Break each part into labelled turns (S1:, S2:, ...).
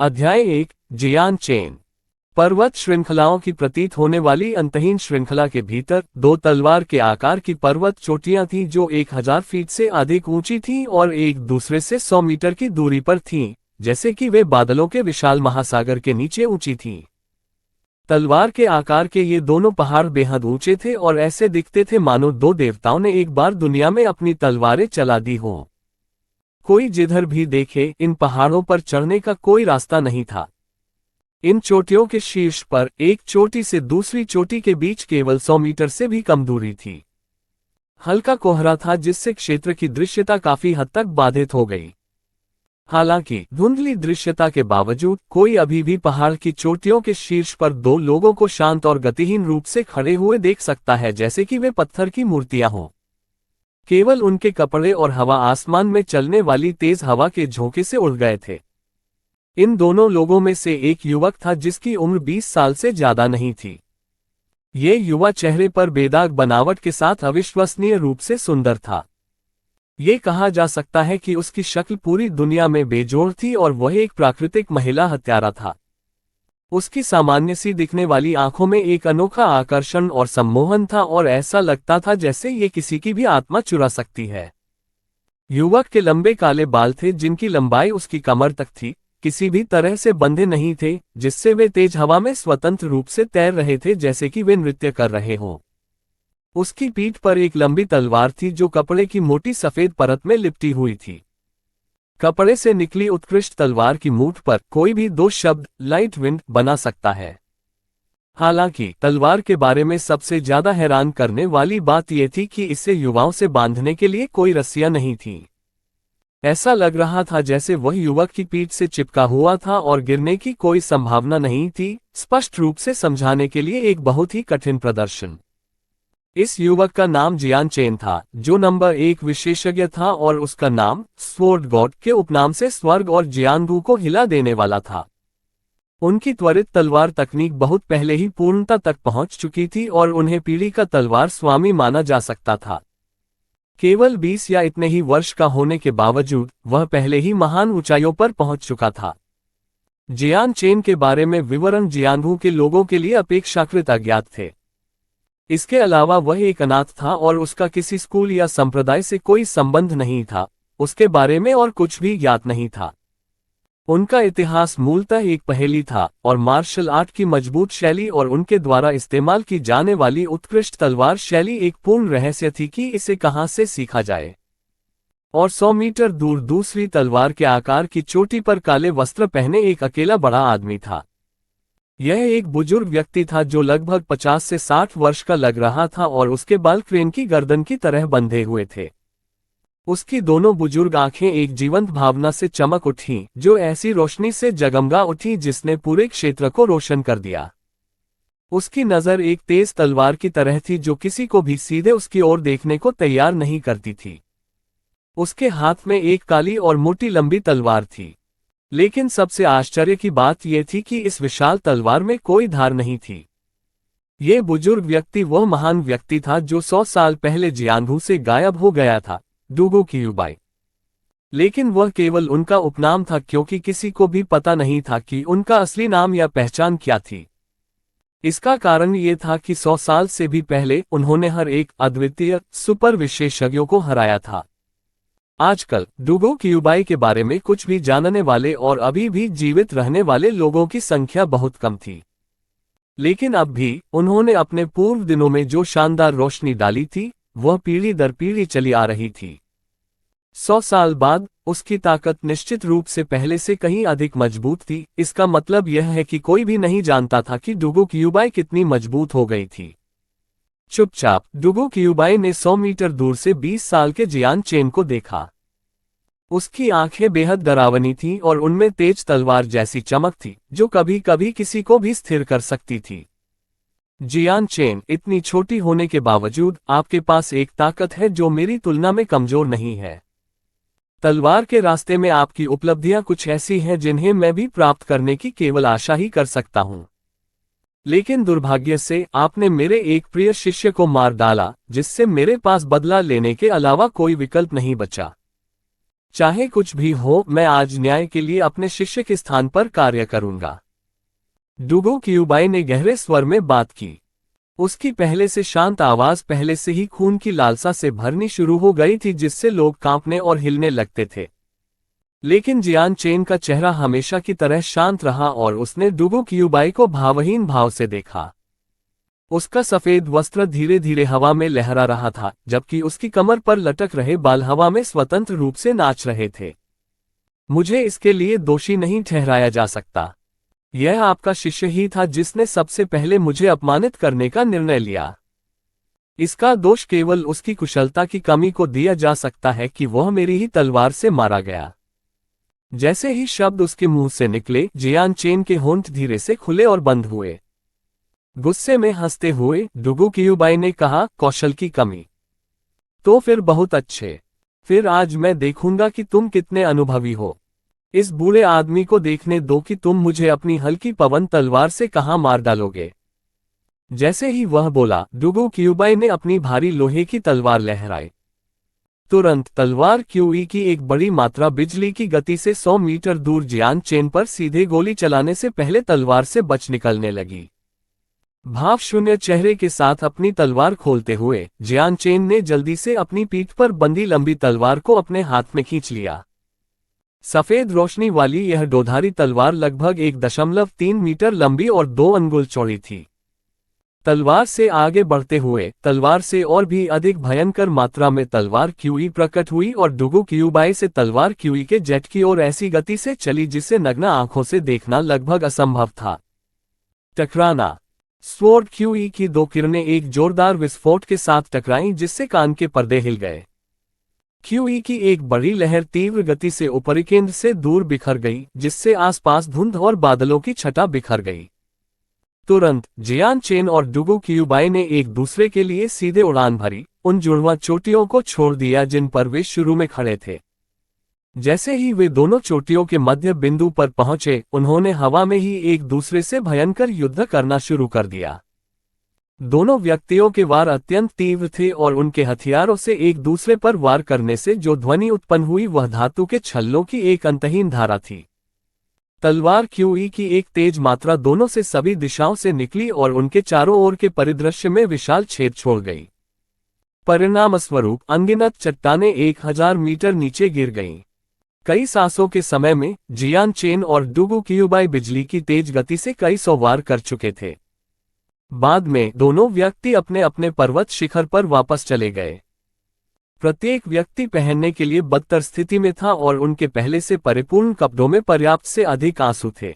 S1: अध्याय 1 जियान चेन। पर्वत श्रृंखलाओं की प्रतीत होने वाली अंतहीन श्रृंखला के भीतर दो तलवार के आकार की पर्वत चोटियां थीं जो 1000 फीट से अधिक ऊंची थीं और एक दूसरे से 100 मीटर की दूरी पर थीं, जैसे कि वे बादलों के विशाल महासागर के नीचे ऊंची थीं। तलवार के आकार के ये दोनों पहाड़ बेहद ऊंचे थे और ऐसे दिखते थे मानो दो देवताओं ने एक बार दुनिया में अपनी तलवारें चला दी हों। कोई जिधर भी देखे इन पहाड़ों पर चढ़ने का कोई रास्ता नहीं था। इन चोटियों के शीर्ष पर एक चोटी से दूसरी चोटी के बीच केवल 100 मीटर से भी कम दूरी थी। हल्का कोहरा था जिससे क्षेत्र की दृश्यता काफी हद तक बाधित हो गई। हालांकि धुंधली दृश्यता के बावजूद कोई अभी भी पहाड़ की चोटियों के शीर्ष पर दो लोगों को शांत और गतिहीन रूप से खड़े हुए देख सकता है, जैसे कि वे पत्थर की मूर्तियां हों। केवल उनके कपड़े और हवा आसमान में चलने वाली तेज हवा के झोंके से उड़ गए थे। इन दोनों लोगों में से एक युवक था जिसकी उम्र 20 साल से ज्यादा नहीं थी। ये युवा चेहरे पर बेदाग बनावट के साथ अविश्वसनीय रूप से सुंदर था। ये कहा जा सकता है कि उसकी शक्ल पूरी दुनिया में बेजोड़ थी और वह एक प्राकृतिक महिला हत्यारा था। उसकी सामान्य सी दिखने वाली आंखों में एक अनोखा आकर्षण और सम्मोहन था और ऐसा लगता था जैसे ये किसी की भी आत्मा चुरा सकती है। युवक के लंबे काले बाल थे जिनकी लंबाई उसकी कमर तक थी, किसी भी तरह से बंधे नहीं थे, जिससे वे तेज हवा में स्वतंत्र रूप से तैर रहे थे जैसे कि वे नृत्य कर रहे हों। उसकी पीठ पर एक लंबी तलवार थी जो कपड़े की मोटी सफेद परत में लिपटी हुई थी। कपड़े से निकली उत्कृष्ट तलवार की मूठ पर कोई भी दो शब्द लाइट विंड बना सकता है। हालांकि तलवार के बारे में सबसे ज्यादा हैरान करने वाली बात यह थी कि इसे युवाओं से बांधने के लिए कोई रस्सियां नहीं थीं। ऐसा लग रहा था जैसे वह युवक की पीठ से चिपका हुआ था और गिरने की कोई संभावना नहीं थी। स्पष्ट रूप से समझाने के लिए एक बहुत ही कठिन प्रदर्शन। इस युवक का नाम जियान चेन था, जो नंबर 1 विशेषज्ञ था और उसका नाम स्वॉर्ड गॉड के उपनाम से स्वर्ग और जियानगू को हिला देने वाला था। उनकी त्वरित तलवार तकनीक बहुत पहले ही पूर्णता तक पहुंच चुकी थी और उन्हें पीढ़ी का तलवार स्वामी माना जा सकता था। केवल 20 या इतने ही वर्ष का होने के बावजूद वह पहले ही महान ऊंचाइयों पर पहुंच चुका था। जियान चेन के बारे में विवरण जियानगू के लोगों के लिए अपेक्षाकृत अज्ञात थे। इसके अलावा वह एक अनाथ था और उसका किसी स्कूल या संप्रदाय से कोई संबंध नहीं था। उसके बारे में और कुछ भी ज्ञात नहीं था। उनका इतिहास मूलतः एक पहेली था और मार्शल आर्ट की मजबूत शैली और उनके द्वारा इस्तेमाल की जाने वाली उत्कृष्ट तलवार शैली एक पूर्ण रहस्य थी कि इसे कहां से सीखा जाए। और 100 मीटर दूर दूसरी तलवार के आकार की चोटी पर काले वस्त्र पहने एक अकेला बड़ा आदमी था। यह एक बुजुर्ग व्यक्ति था जो लगभग 50 से 60 वर्ष का लग रहा था और उसके बाल क्रेन की गर्दन की तरह बंधे हुए थे। उसकी दोनों बुजुर्ग आंखें एक जीवंत भावना से चमक उठीं, जो ऐसी रोशनी से जगमगा उठी जिसने पूरे क्षेत्र को रोशन कर दिया। उसकी नजर एक तेज तलवार की तरह थी जो किसी को भी सीधे उसकी ओर देखने को तैयार नहीं करती थी। उसके हाथ में एक काली और मोटी लंबी तलवार थी, लेकिन सबसे आश्चर्य की बात यह थी कि इस विशाल तलवार में कोई धार नहीं थी। ये बुजुर्ग व्यक्ति वह महान व्यक्ति था जो 100 साल पहले जियानगू से गायब हो गया था, डूगो क्यूबाई। लेकिन वह केवल उनका उपनाम था क्योंकि किसी को भी पता नहीं था कि उनका असली नाम या पहचान क्या थी। इसका कारण ये था कि 100 साल से भी पहले उन्होंने हर एक अद्वितीय सुपर विशेषज्ञों को हराया था। आजकल डूगो क्यूबाई के बारे में कुछ भी जानने वाले और अभी भी जीवित रहने वाले लोगों की संख्या बहुत कम थी। लेकिन अब भी उन्होंने अपने पूर्व दिनों में जो शानदार रोशनी डाली थी वह पीढ़ी दर पीढ़ी चली आ रही थी। 100 साल बाद उसकी ताकत निश्चित रूप से पहले से कहीं अधिक मजबूत थी। इसका मतलब यह है कि कोई भी नहीं जानता था कि डूगो क्यूबाई कितनी मजबूत हो गई थी। चुपचाप डूगो क्यूबाई ने 100 मीटर दूर से 20 साल के जियान चेन को देखा। उसकी आंखें बेहद डरावनी थीं और उनमें तेज तलवार जैसी चमक थी जो कभी कभी किसी को भी स्थिर कर सकती थी। जियान चेन, इतनी छोटी होने के बावजूद आपके पास एक ताकत है जो मेरी तुलना में कमजोर नहीं है। तलवार के रास्ते में आपकी उपलब्धियां कुछ ऐसी हैं जिन्हें मैं भी प्राप्त करने की केवल आशा ही कर सकता हूं। लेकिन दुर्भाग्य से आपने मेरे एक प्रिय शिष्य को मार डाला, जिससे मेरे पास बदला लेने के अलावा कोई विकल्प नहीं बचा। चाहे कुछ भी हो, मैं आज न्याय के लिए अपने शिष्य के स्थान पर कार्य करूंगा। डूगो क्यूबाई ने गहरे स्वर में बात की। उसकी पहले से शांत आवाज पहले से ही खून की लालसा से भरनी शुरू हो गई थी, जिससे लोग कांपने और हिलने लगते थे। लेकिन जियान चेन का चेहरा हमेशा की तरह शांत रहा और उसने डूगो क्यूबाई को भावहीन भाव से देखा। उसका सफेद वस्त्र धीरे धीरे हवा में लहरा रहा था, जबकि उसकी कमर पर लटक रहे बाल हवा में स्वतंत्र रूप से नाच रहे थे। मुझे इसके लिए दोषी नहीं ठहराया जा सकता। यह आपका शिष्य ही था जिसने सबसे पहले मुझे अपमानित करने का निर्णय लिया। इसका दोष केवल उसकी कुशलता की कमी को दिया जा सकता है कि वह मेरी ही तलवार से मारा गया। जैसे ही शब्द उसके मुंह से निकले, जियान चेन के होंठ धीरे से खुले और बंद हुए। गुस्से में हंसते हुए डूगो क्यूबाई ने कहा, कौशल की कमी? तो फिर बहुत अच्छे। फिर आज मैं देखूंगा कि तुम कितने अनुभवी हो। इस बूढ़े आदमी को देखने दो कि तुम मुझे अपनी हल्की पवन तलवार से कहां मार डालोगे। जैसे ही वह बोला, डूगो क्यूबाई ने अपनी भारी लोहे की तलवार लहराई। तुरंत तलवार क्यूई की एक बड़ी मात्रा बिजली की गति से 100 मीटर दूर जियान चेन पर सीधे गोली चलाने से पहले तलवार से बच निकलने लगी। भाव शून्य चेहरे के साथ अपनी तलवार खोलते हुए जियान चेन ने जल्दी से अपनी पीठ पर बंधी लंबी तलवार को अपने हाथ में खींच लिया। सफेद रोशनी वाली यह दोधारी तलवार लगभग 1.3 मीटर लंबी और 2 अंगुल चौड़ी थी। तलवार से आगे बढ़ते हुए तलवार से और भी अधिक भयंकर मात्रा में तलवार क्यूई प्रकट हुई और डूगो क्यूबाई से तलवार क्यूई के जेट की ओर ऐसी गति से चली जिसे नग्न आंखों से देखना लगभग असंभव था। टकराना। स्वॉर्ड क्यूई की 2 किरणें एक जोरदार विस्फोट के साथ टकराईं, जिससे कान के पर्दे हिल गए। क्यूई की एक बड़ी लहर तीव्र गति से ऊपरी केंद्र से दूर बिखर गई, जिससे आसपास धुंध और बादलों की छटा बिखर गई। तुरंत जियान चेन और डूगो क्यूबाई ने एक दूसरे के लिए सीधे उड़ान भरी, उन जुड़वा चोटियों को छोड़ दिया जिन पर वे शुरू में खड़े थे। जैसे ही वे दोनों चोटियों के मध्य बिंदु पर पहुंचे, उन्होंने हवा में ही एक दूसरे से भयंकर युद्ध करना शुरू कर दिया। दोनों व्यक्तियों के वार अत्यंत तीव्र थे और उनके हथियारों से एक दूसरे पर वार करने से जो ध्वनि उत्पन्न हुई वह धातु के छल्लों की एक अंतहीन धारा थी। तलवार क्यूई की एक तेज मात्रा दोनों से सभी दिशाओं से निकली और उनके चारों ओर के परिदृश्य में विशाल छेद छोड़ गई। परिणामस्वरूप अनगिनत चट्टानें 1000 मीटर नीचे गिर गईं। कई सांसों के समय में जियान चेन और डूगो क्यूबाई बिजली की तेज गति से कई 100 वार कर चुके थे। बाद में दोनों व्यक्ति अपने अपने पर्वत शिखर पर वापस चले गए। प्रत्येक व्यक्ति पहनने के लिए बदतर स्थिति में था और उनके पहले से परिपूर्ण कपड़ों में पर्याप्त से अधिक आंसू थे।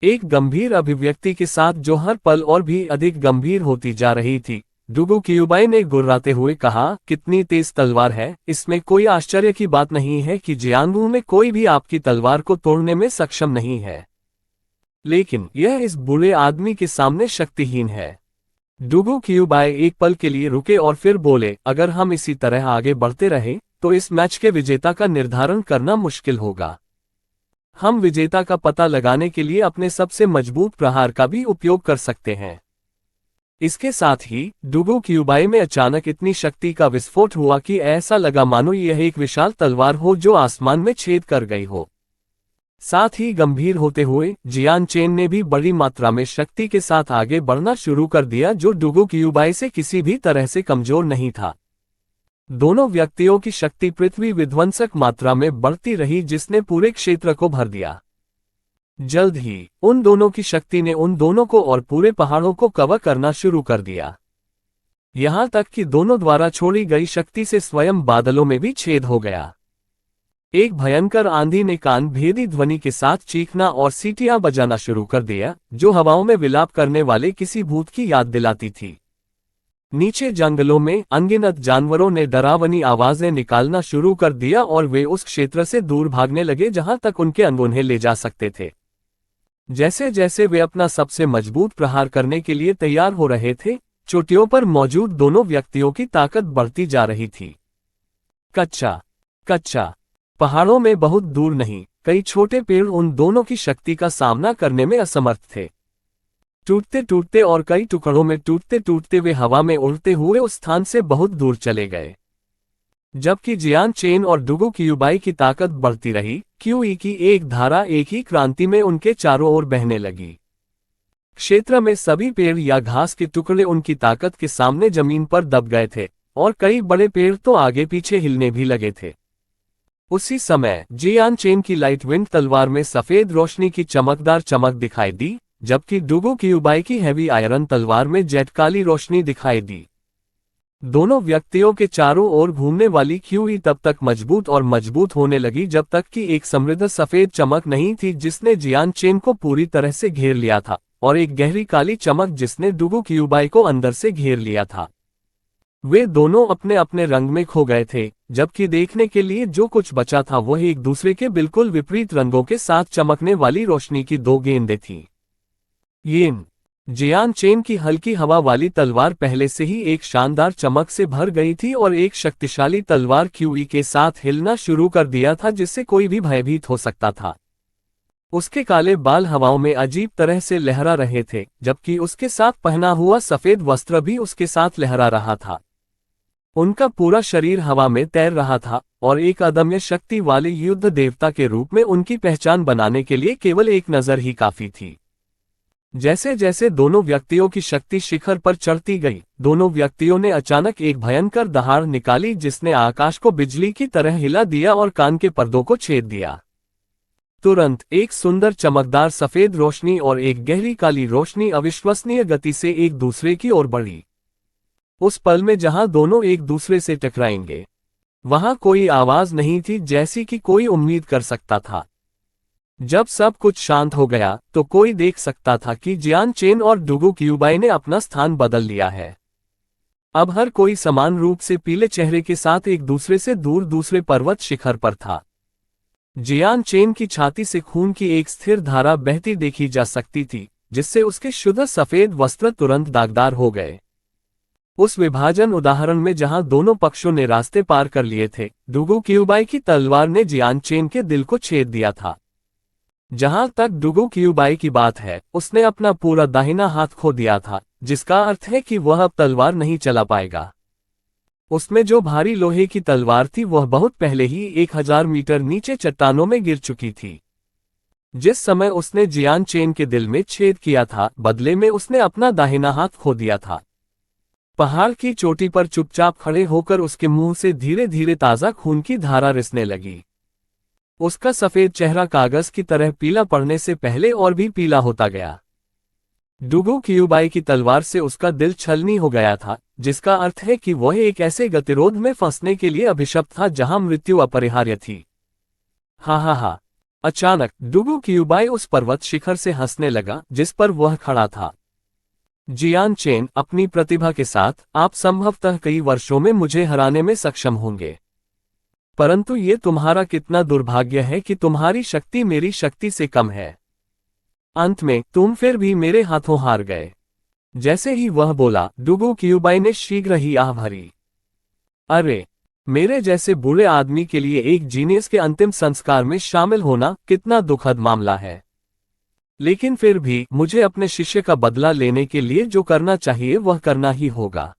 S1: एक गंभीर अभिव्यक्ति के साथ जो हर पल और भी अधिक गंभीर होती जा रही थी, डूगो क्यूबाई ने गुर्राते हुए कहा, कितनी तेज तलवार है। इसमें कोई आश्चर्य की बात नहीं है कि जियांगू में कोई भी आपकी तलवार को तोड़ने में सक्षम नहीं है, लेकिन यह इस बुरे आदमी के सामने शक्तिहीन है। डूगो क्यूबाई एक पल के लिए रुके और फिर बोले, अगर हम इसी तरह आगे बढ़ते रहे तो इस मैच के विजेता का निर्धारण करना मुश्किल होगा। हम विजेता का पता लगाने के लिए अपने सबसे मजबूत प्रहार का भी उपयोग कर सकते हैं। इसके साथ ही डूगो क्यूबाई में अचानक इतनी शक्ति का विस्फोट हुआ कि ऐसा लगा मानो यह एक विशाल तलवार हो जो आसमान में छेद कर गई हो। साथ ही गंभीर होते हुए जियान चेन ने भी बड़ी मात्रा में शक्ति के साथ आगे बढ़ना शुरू कर दिया, जो डूगो क्यूबाई से किसी भी तरह से कमजोर नहीं था। दोनों व्यक्तियों की शक्ति पृथ्वी विध्वंसक मात्रा में बढ़ती रही, जिसने पूरे क्षेत्र को भर दिया। जल्द ही उन दोनों की शक्ति ने उन दोनों को और पूरे पहाड़ों को कवर करना शुरू कर दिया, यहां तक कि दोनों द्वारा छोड़ी गई शक्ति से स्वयं बादलों में भी छेद हो गया। एक भयंकर आंधी ने कान भेदी ध्वनि के साथ चीखना और सीटियां बजाना शुरू कर दिया, जो हवाओं में विलाप करने वाले किसी भूत की याद दिलाती थी। नीचे जंगलों में अनगिनत जानवरों ने डरावनी आवाजें निकालना शुरू कर दिया और वे उस क्षेत्र से दूर भागने लगे जहां तक उनके अंग उन्हें ले जा सकते थे। जैसे जैसे वे अपना सबसे मजबूत प्रहार करने के लिए तैयार हो रहे थे, चोटियों पर मौजूद दोनों व्यक्तियों की ताकत बढ़ती जा रही थी। कच्चा पहाड़ों में बहुत दूर नहीं, कई छोटे पेड़ उन दोनों की शक्ति का सामना करने में असमर्थ थे। टूटते टूटते और कई टुकड़ों में टूटते टूटते वे हवा में उड़ते हुए उस स्थान से बहुत दूर चले गए। जबकि जियान चेन और डुगु क्यूबाई की ताकत बढ़ती रही, क्यूई की एक धारा एक ही क्रांति में उनके चारों ओर बहने लगी। क्षेत्र में सभी पेड़ या घास के टुकड़े उनकी ताकत के सामने जमीन पर दब गए थे, और कई बड़े पेड़ तो आगे पीछे हिलने भी लगे थे। उसी समय जियान चेन की लाइट विंड तलवार में सफेद रोशनी की चमकदार चमक दिखाई दी, जबकि डुगु क्यूबाई की हैवी आयरन तलवार में जेट काली रोशनी दिखाई दी। दोनों व्यक्तियों के चारों ओर घूमने वाली क्यूई तब तक मजबूत होने लगी जब तक कि एक समृद्ध सफेद चमक नहीं थी जिसने जियान चेन को पूरी तरह से घेर लिया था, और एक गहरी काली चमक जिसने डुगु क्यूबाई को अंदर से घेर लिया था। वे दोनों अपने अपने रंग में खो गए थे, जबकि देखने के लिए जो कुछ बचा था वह एक दूसरे के बिल्कुल विपरीत रंगों के साथ चमकने वाली रोशनी की दो गेंदें थीं। येन जियान चेन की हल्की हवा वाली तलवार पहले से ही एक शानदार चमक से भर गई थी और एक शक्तिशाली तलवार क्यूई के साथ हिलना शुरू कर दिया था जिससे कोई भी भयभीत हो सकता था। उसके काले बाल हवाओं में अजीब तरह से लहरा रहे थे, जबकि उसके साथ पहना हुआ सफेद वस्त्र भी उसके साथ लहरा रहा था। उनका पूरा शरीर हवा में तैर रहा था, और एक अदम्य शक्ति वाले युद्ध देवता के रूप में उनकी पहचान बनाने के लिए केवल एक नजर ही काफी थी। जैसे जैसे दोनों व्यक्तियों की शक्ति शिखर पर चढ़ती गई, दोनों व्यक्तियों ने अचानक एक भयंकर दहाड़ निकाली जिसने आकाश को बिजली की तरह हिला दिया और कान के पर्दों को छेद दिया। तुरंत एक सुंदर चमकदार सफेद रोशनी और एक गहरी काली रोशनी अविश्वसनीय गति से एक दूसरे की ओर बढ़ी। उस पल में जहां दोनों एक दूसरे से टकराएंगे, वहां कोई आवाज नहीं थी जैसी कि कोई उम्मीद कर सकता था। जब सब कुछ शांत हो गया तो कोई देख सकता था कि जियान चेन और डुगु क्यूबाई ने अपना स्थान बदल लिया है। अब हर कोई समान रूप से पीले चेहरे के साथ एक दूसरे से दूर दूसरे पर्वत शिखर पर था। जियान चेन की छाती से खून की एक स्थिर धारा बहती देखी जा सकती थी, जिससे उसके शुद्ध सफेद वस्त्र तुरंत दागदार हो गए। उस विभाजन उदाहरण में जहां दोनों पक्षों ने रास्ते पार कर लिए थे, डुगु क्यूबाई की तलवार ने जियान चेन के दिल को छेद दिया था। जहां तक डुगु क्यूबाई की बात है, उसने अपना पूरा दाहिना हाथ खो दिया था, जिसका अर्थ है कि वह अब तलवार नहीं चला पाएगा। उसमें जो भारी लोहे की तलवार थी वह बहुत पहले ही 1000 मीटर नीचे चट्टानों में गिर चुकी थी। जिस समय उसने जियान चेन के दिल में छेद किया था, बदले में उसने अपना दाहिना हाथ खो दिया था। पहाड़ की चोटी पर चुपचाप खड़े होकर उसके मुंह से धीरे धीरे ताजा खून की धारा रिसने लगी। उसका सफेद चेहरा कागज की तरह पीला पड़ने से पहले और भी पीला होता गया। डुगु क्यूबाई की तलवार से उसका दिल छलनी हो गया था, जिसका अर्थ है कि वह एक ऐसे गतिरोध में फंसने के लिए अभिशप्त था जहां मृत्यु अपरिहार्य थी। हा। अचानक डुगु क्यूबाई उस पर्वत शिखर से हंसने लगा जिस पर वह खड़ा था। जियान चेन, अपनी प्रतिभा के साथ आप संभवतः कई वर्षों में मुझे हराने में सक्षम होंगे, परंतु ये तुम्हारा कितना दुर्भाग्य है कि तुम्हारी शक्ति मेरी शक्ति से कम है। अंत में तुम फिर भी मेरे हाथों हार गए। जैसे ही वह बोला, डुगु क्यूबाई ने शीघ्र ही आह भरी। अरे, मेरे जैसे बूढ़े आदमी के लिए एक जीनियस के अंतिम संस्कार में शामिल होना कितना दुखद मामला है। लेकिन फिर भी मुझे अपने शिष्य का बदला लेने के लिए जो करना चाहिए वह करना ही होगा।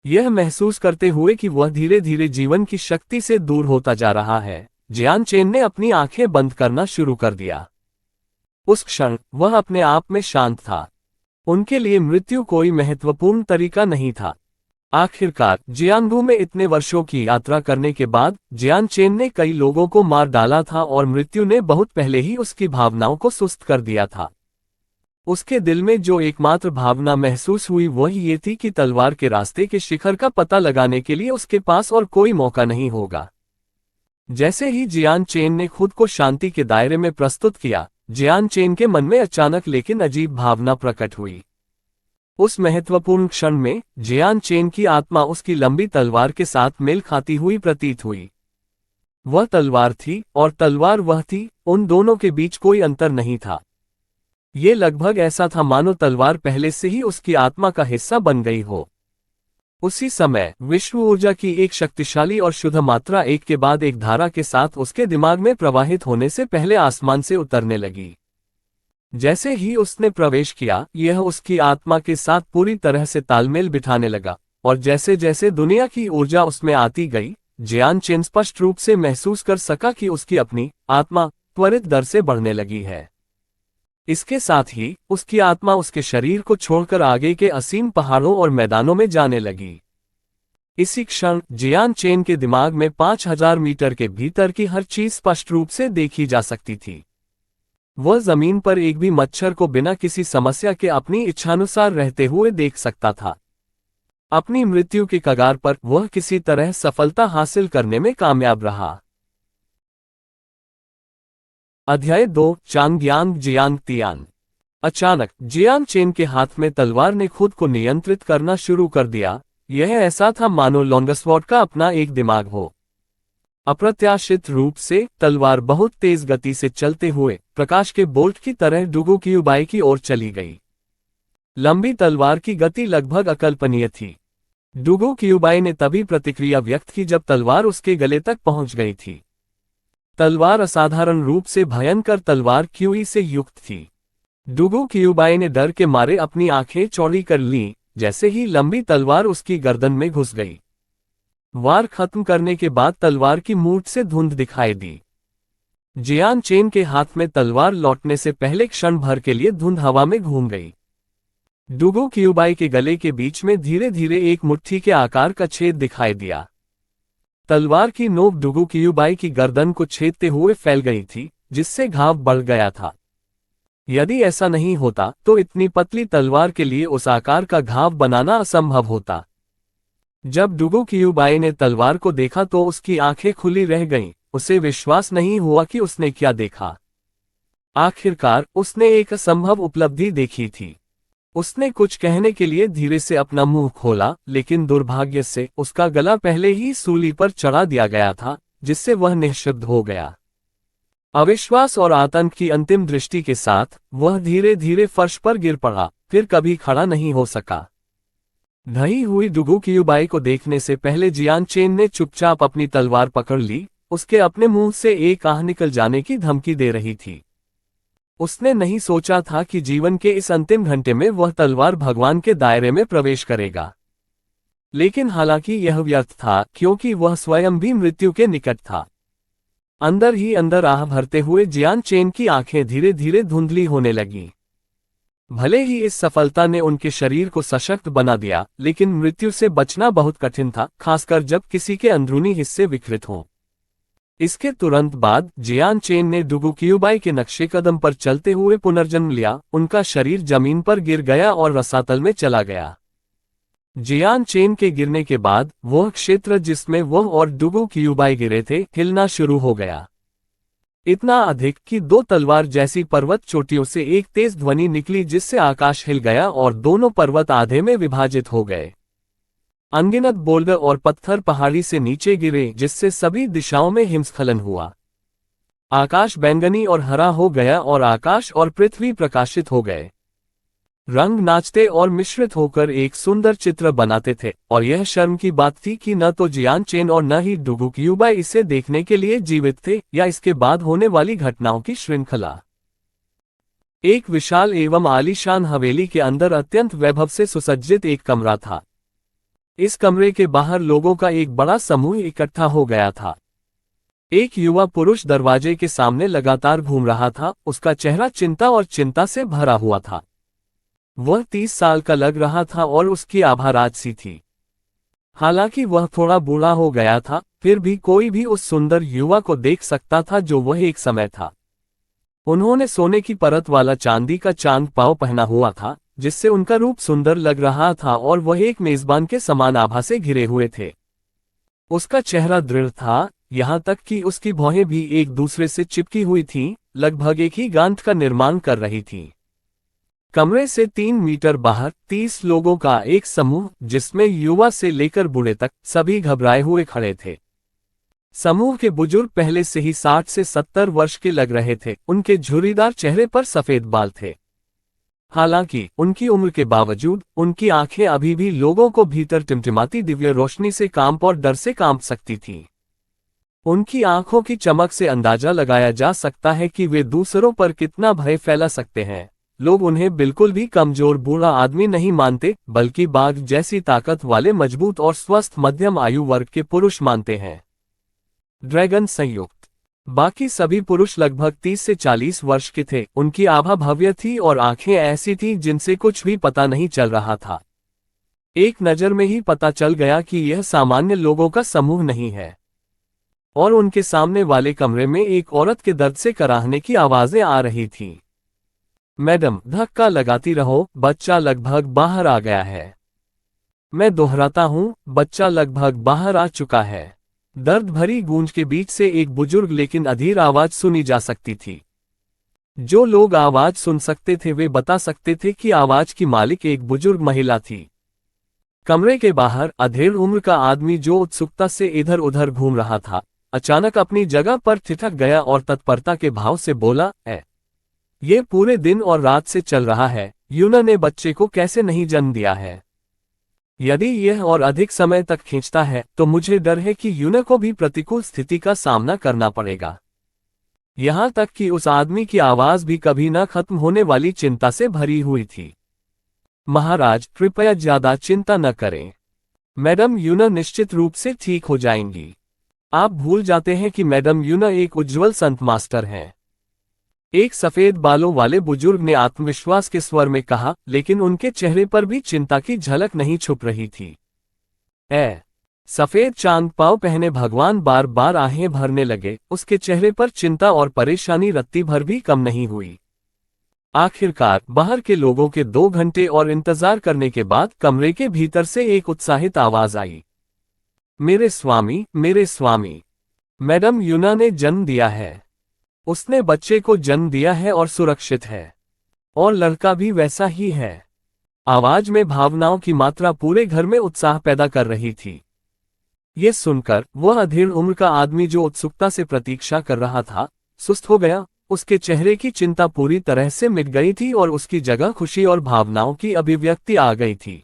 S1: यह महसूस करते हुए कि वह धीरे धीरे जीवन की शक्ति से दूर होता जा रहा है, जियान चेन ने अपनी आंखें बंद करना शुरू कर दिया। उस क्षण वह अपने आप में शांत था। उनके लिए मृत्यु कोई महत्वपूर्ण तरीका नहीं था। आखिरकार जियानगु में इतने वर्षों की यात्रा करने के बाद जियान चेन ने कई लोगों को मार डाला था और मृत्यु ने बहुत पहले ही उसकी भावनाओं को सुस्त कर दिया था। उसके दिल में जो एकमात्र भावना महसूस हुई वह ये थी कि तलवार के रास्ते के शिखर का पता लगाने के लिए उसके पास और कोई मौका नहीं होगा। जैसे ही जियान चेन ने खुद को शांति के दायरे में प्रस्तुत किया, जियान चेन के मन में अचानक लेकिन अजीब भावना प्रकट हुई। उस महत्वपूर्ण क्षण में जियान चेन की आत्मा उसकी लंबी तलवार के साथ मेल खाती हुई प्रतीत हुई। वह तलवार थी और तलवार वह थी, उन दोनों के बीच कोई अंतर नहीं था। ये लगभग ऐसा था मानो तलवार पहले से ही उसकी आत्मा का हिस्सा बन गई हो। उसी समय विश्व ऊर्जा की एक शक्तिशाली और शुद्ध मात्रा एक के बाद एक धारा के साथ उसके दिमाग में प्रवाहित होने से पहले आसमान से उतरने लगी। जैसे ही उसने प्रवेश किया, यह उसकी आत्मा के साथ पूरी तरह से तालमेल बिठाने लगा, और जैसे जैसे दुनिया की ऊर्जा उसमें आती गई, जियान चेन स्पष्ट रूप से महसूस कर सका कि उसकी अपनी आत्मा त्वरित दर से बढ़ने लगी है। इसके साथ ही उसकी आत्मा उसके शरीर को छोड़कर आगे के असीम पहाड़ों और मैदानों में जाने लगी। इसी क्षण जियान चेन के दिमाग में 5000 मीटर के भीतर की हर चीज स्पष्ट रूप से देखी जा सकती थी। वह जमीन पर एक भी मच्छर को बिना किसी समस्या के अपनी इच्छानुसार रहते हुए देख सकता था। अपनी मृत्यु के कगार पर वह किसी तरह सफलता हासिल करने में कामयाब रहा। अध्याय 2 चांगयांग जियांग तियान। अचानक जियान चेन के हाथ में तलवार ने खुद को नियंत्रित करना शुरू कर दिया। यह ऐसा था मानो लॉन्गस्वॉर्ड का अपना एक दिमाग हो। अप्रत्याशित रूप से तलवार बहुत तेज गति से चलते हुए प्रकाश के बोल्ट की तरह डुगु क्यूबाई की ओर चली गई। लंबी तलवार की गति लगभग अकल्पनीय थी। डुगु क्यूबाई ने तभी प्रतिक्रिया व्यक्त की जब तलवार उसके गले तक पहुंच गई थी। तलवार असाधारण रूप से भयंकर तलवार क्यूई से युक्त थी। डुगु क्यूबाई ने डर के मारे अपनी आंखें चौड़ी कर लीं, जैसे ही लंबी तलवार उसकी गर्दन में घुस गई। वार खत्म करने के बाद तलवार की मूठ से धुंध दिखाई दी। जियान चेन के हाथ में तलवार लौटने से पहले क्षण भर के लिए धुंध हवा में घूम गई। डुगु क्यूबाई के गले के बीच में धीरे धीरे एक मुट्ठी के आकार का छेद दिखाई दिया। तलवार की नोक डुगु क्यूबाई की गर्दन को छेदते हुए फैल गई थी, जिससे घाव बढ़ गया था। यदि ऐसा नहीं होता तो इतनी पतली तलवार के लिए उस आकार का घाव बनाना असंभव होता। जब डुगु क्यूबाई ने तलवार को देखा तो उसकी आंखें खुली रह गईं। उसे विश्वास नहीं हुआ कि उसने क्या देखा। आखिरकार उसने एक असंभव उपलब्धि देखी थी। उसने कुछ कहने के लिए धीरे से अपना मुंह खोला, लेकिन दुर्भाग्य से उसका गला पहले ही सूली पर चढ़ा दिया गया था, जिससे वह निःशब्द हो गया। अविश्वास और आतंक की अंतिम दृष्टि के साथ वह धीरे धीरे फर्श पर गिर पड़ा, फिर कभी खड़ा नहीं हो सका। ढही हुई डुगु क्यूबाई को देखने से पहले जियान चेन ने चुपचाप अपनी तलवार पकड़ ली। उसके अपने मुंह से एक आह निकल जाने की धमकी दे रही थी। उसने नहीं सोचा था कि जीवन के इस अंतिम घंटे में वह तलवार भगवान के दायरे में प्रवेश करेगा। लेकिन हालांकि यह व्यर्थ था, क्योंकि वह स्वयं भी मृत्यु के निकट था। अंदर ही अंदर आह भरते हुए जियान चेन की आंखें धीरे धीरे धुंधली होने लगीं। भले ही इस सफलता ने उनके शरीर को सशक्त बना दिया, लेकिन मृत्यु से बचना बहुत कठिन था, खासकर जब किसी के अंदरूनी हिस्से विकृत हों। इसके तुरंत बाद जियान चेन ने डुगु क्यूबाई के नक्शे कदम पर चलते हुए पुनर्जन्म लिया। उनका शरीर जमीन पर गिर गया और रसातल में चला गया। जियान चेन के गिरने के बाद वह क्षेत्र जिसमें वह और डुगु क्यूबाई गिरे थे हिलना शुरू हो गया। इतना अधिक कि दो तलवार जैसी पर्वत चोटियों से एक तेज ध्वनि निकली, जिससे आकाश हिल गया और दोनों पर्वत आधे में विभाजित हो गए। अनगिनत बोल्डर और पत्थर पहाड़ी से नीचे गिरे, जिससे सभी दिशाओं में हिमस्खलन हुआ। आकाश बैंगनी और हरा हो गया और आकाश और पृथ्वी प्रकाशित हो गए। रंग नाचते और मिश्रित होकर एक सुंदर चित्र बनाते थे, और यह शर्म की बात थी कि न तो जियान चेन और न ही डुगु क्यूबाई इसे देखने के लिए जीवित थे, या इसके बाद होने वाली घटनाओं की श्रृंखला। एक विशाल एवं आलीशान हवेली के अंदर अत्यंत वैभव से सुसज्जित एक कमरा था। इस कमरे के बाहर लोगों का एक बड़ा समूह इकट्ठा हो गया था। एक युवा पुरुष दरवाजे के सामने लगातार घूम रहा था। उसका चेहरा चिंता और चिंता से भरा हुआ था। वह 30 साल का लग रहा था और उसकी आभा राजसी थी। हालांकि वह थोड़ा बूढ़ा हो गया था, फिर भी कोई भी उस सुंदर युवा को देख सकता था जो वह एक समय था। उन्होंने सोने की परत वाला चांदी का चांद पाव पहना हुआ था, जिससे उनका रूप सुंदर लग रहा था, और वह एक मेजबान के समान आभा से घिरे हुए थे। उसका चेहरा दृढ़ था, यहाँ तक कि उसकी भौहें भी एक दूसरे से चिपकी हुई थीं, लगभग एक ही गांठ का निर्माण कर रही थीं। कमरे से 3 मीटर बाहर 30 लोगों का एक समूह, जिसमें युवा से लेकर बूढ़े तक सभी घबराए हुए खड़े थे। समूह के बुजुर्ग पहले से ही 60 से 70 वर्ष के लग रहे थे। उनके झुर्रीदार चेहरे पर सफेद बाल थे। हालांकि उनकी उम्र के बावजूद उनकी आंखें अभी भी लोगों को भीतर टिमटिमाती दिव्य रोशनी से कांप और डर से कांप सकती थीं। उनकी आंखों की चमक से अंदाजा लगाया जा सकता है कि वे दूसरों पर कितना भय फैला सकते हैं। लोग उन्हें बिल्कुल भी कमजोर बूढ़ा आदमी नहीं मानते, बल्कि बाघ जैसी ताकत वाले मजबूत और स्वस्थ मध्यम आयु वर्ग के पुरुष मानते हैं। ड्रैगन संयुक्त। बाकी सभी पुरुष लगभग 30 से 40 वर्ष के थे। उनकी आभा भव्य थी और आंखें ऐसी थीं जिनसे कुछ भी पता नहीं चल रहा था। एक नज़र में ही पता चल गया कि यह सामान्य लोगों का समूह नहीं है। और उनके सामने वाले कमरे में एक औरत के दर्द से कराहने की आवाजें आ रही थीं। मैडम, धक्का लगाती रहो, बच्चा लगभग बाहर आ गया है। मैं दोहराता हूं, बच्चा लगभग बाहर आ चुका है। दर्द भरी गूंज के बीच से एक बुजुर्ग लेकिन अधीर आवाज सुनी जा सकती थी। जो लोग आवाज सुन सकते थे वे बता सकते थे कि आवाज की मालिक एक बुजुर्ग महिला थी। कमरे के बाहर अधेड़ उम्र का आदमी जो उत्सुकता से इधर उधर घूम रहा था, अचानक अपनी जगह पर ठिठक गया और तत्परता के भाव से बोला, ये पूरे दिन और रात से चल रहा है। यूना ने बच्चे को कैसे नहीं जन्म दिया है? यदि यह और अधिक समय तक खींचता है तो मुझे डर है कि यूना को भी प्रतिकूल स्थिति का सामना करना पड़ेगा। यहां तक कि उस आदमी की आवाज भी कभी न खत्म होने वाली चिंता से भरी हुई थी। महाराज, कृपया ज्यादा चिंता न करें। मैडम यूना निश्चित रूप से ठीक हो जाएंगी। आप भूल जाते हैं कि मैडम यूना एक उज्ज्वल संत मास्टर हैं। एक सफेद बालों वाले बुजुर्ग ने आत्मविश्वास के स्वर में कहा, लेकिन उनके चेहरे पर भी चिंता की झलक नहीं छुप रही थी। सफेद चांद पांव पहने भगवान बार बार आहें भरने लगे। उसके चेहरे पर चिंता और परेशानी रत्ती भर भी कम नहीं हुई। आखिरकार बाहर के लोगों के 2 घंटे और इंतजार करने के बाद कमरे के भीतर से एक उत्साहित आवाज आई, मेरे स्वामी, मेरे स्वामी, मैडम यूना ने जन्म दिया है। उसने बच्चे को जन्म दिया है और सुरक्षित है। और लड़का भी वैसा ही है। आवाज में भावनाओं की मात्रा पूरे घर में उत्साह पैदा कर रही थी। ये सुनकर वह अधेड़ उम्र का आदमी जो उत्सुकता से प्रतीक्षा कर रहा था, सुस्त हो गया। उसके चेहरे की चिंता पूरी तरह से मिट गई थी और उसकी जगह खुशी और भावनाओं की अभिव्यक्ति आ गई थी।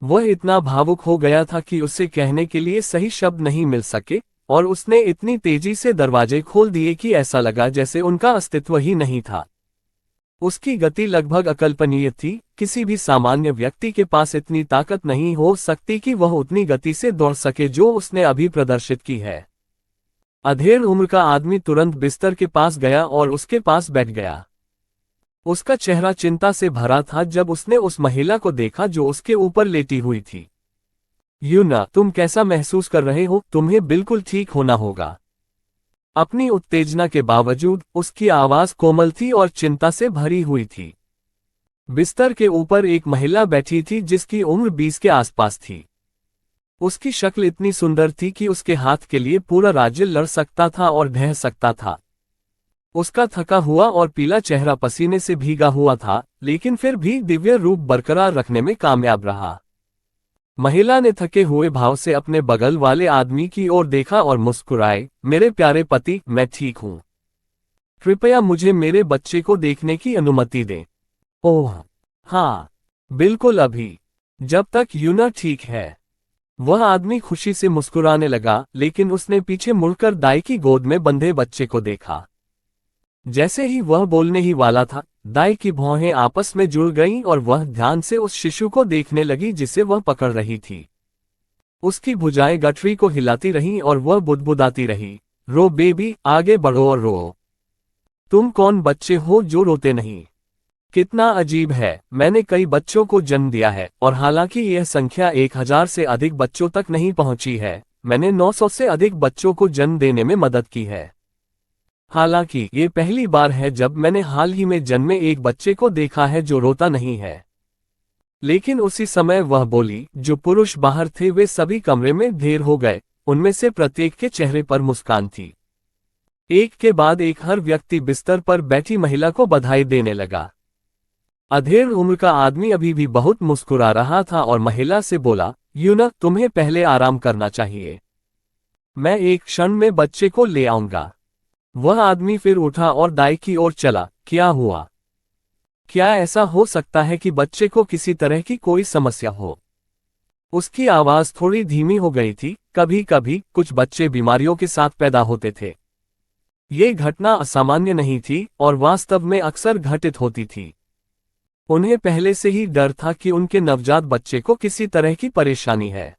S1: वह इतना भावुक हो गया था कि उसे कहने के लिए सही शब्द नहीं मिल सके, और उसने इतनी तेजी से दरवाजे खोल दिए कि ऐसा लगा जैसे उनका अस्तित्व ही नहीं था। उसकी गति लगभग अकल्पनीय थी। किसी भी सामान्य व्यक्ति के पास इतनी ताकत नहीं हो सकती कि वह उतनी गति से दौड़ सके जो उसने अभी प्रदर्शित की है। अधेड़ उम्र का आदमी तुरंत बिस्तर के पास गया और उसके पास बैठ गया। उसका चेहरा चिंता से भरा था जब उसने उस महिला को देखा जो उसके ऊपर लेटी हुई थी। यूना, तुम कैसा महसूस कर रहे हो? तुम्हें बिल्कुल ठीक होना होगा। अपनी उत्तेजना के बावजूद उसकी आवाज कोमल थी और चिंता से भरी हुई थी। बिस्तर के ऊपर एक महिला बैठी थी जिसकी उम्र 20 के आसपास थी। उसकी शक्ल इतनी सुंदर थी कि उसके हाथ के लिए पूरा राज्य लड़ सकता था और ढह सकता था। उसका थका हुआ और पीला चेहरा पसीने से भीगा हुआ था, लेकिन फिर भी दिव्य रूप बरकरार रखने में कामयाब रहा। महिला ने थके हुए भाव से अपने बगल वाले आदमी की ओर देखा और मुस्कुराए, मेरे प्यारे पति, मैं ठीक हूं। कृपया मुझे मेरे बच्चे को देखने की अनुमति दें। ओह हाँ, बिल्कुल अभी, जब तक यूना ठीक है। वह आदमी खुशी से मुस्कुराने लगा, लेकिन उसने पीछे मुड़कर दाई की गोद में बंधे बच्चे को देखा। जैसे ही वह बोलने ही वाला था, दाई की भौहें आपस में जुड़ गईं और वह ध्यान से उस शिशु को देखने लगी जिसे वह पकड़ रही थी। उसकी भुजाएं गठरी को हिलाती रहीं और वह बुदबुदाती रही, रो बेबी, आगे बढ़ो और रो। तुम कौन बच्चे हो जो रोते नहीं? कितना अजीब है, मैंने कई बच्चों को जन्म दिया है, और हालांकि यह संख्या 1000 से अधिक बच्चों तक नहीं पहुंची है, मैंने 900 से अधिक बच्चों को जन्म देने में मदद की है। हालांकि ये पहली बार है जब मैंने हाल ही में जन्मे एक बच्चे को देखा है जो रोता नहीं है। लेकिन उसी समय वह बोली, जो पुरुष बाहर थे वे सभी कमरे में ढेर हो गए। उनमें से प्रत्येक के चेहरे पर मुस्कान थी। एक के बाद एक हर व्यक्ति बिस्तर पर बैठी महिला को बधाई देने लगा। अधेड़ उम्र का आदमी अभी भी बहुत मुस्कुरा रहा था और महिला से बोला, यूना, तुम्हें पहले आराम करना चाहिए। मैं एक क्षण में बच्चे को ले आऊंगा। वह आदमी फिर उठा और दाई की ओर चला। क्या हुआ? क्या ऐसा हो सकता है कि बच्चे को किसी तरह की कोई समस्या हो? उसकी आवाज थोड़ी धीमी हो गई थी। कभी कभी कुछ बच्चे बीमारियों के साथ पैदा होते थे। ये घटना असामान्य नहीं थी और वास्तव में अक्सर घटित होती थी। उन्हें पहले से ही डर था कि उनके नवजात बच्चे को किसी तरह की परेशानी है।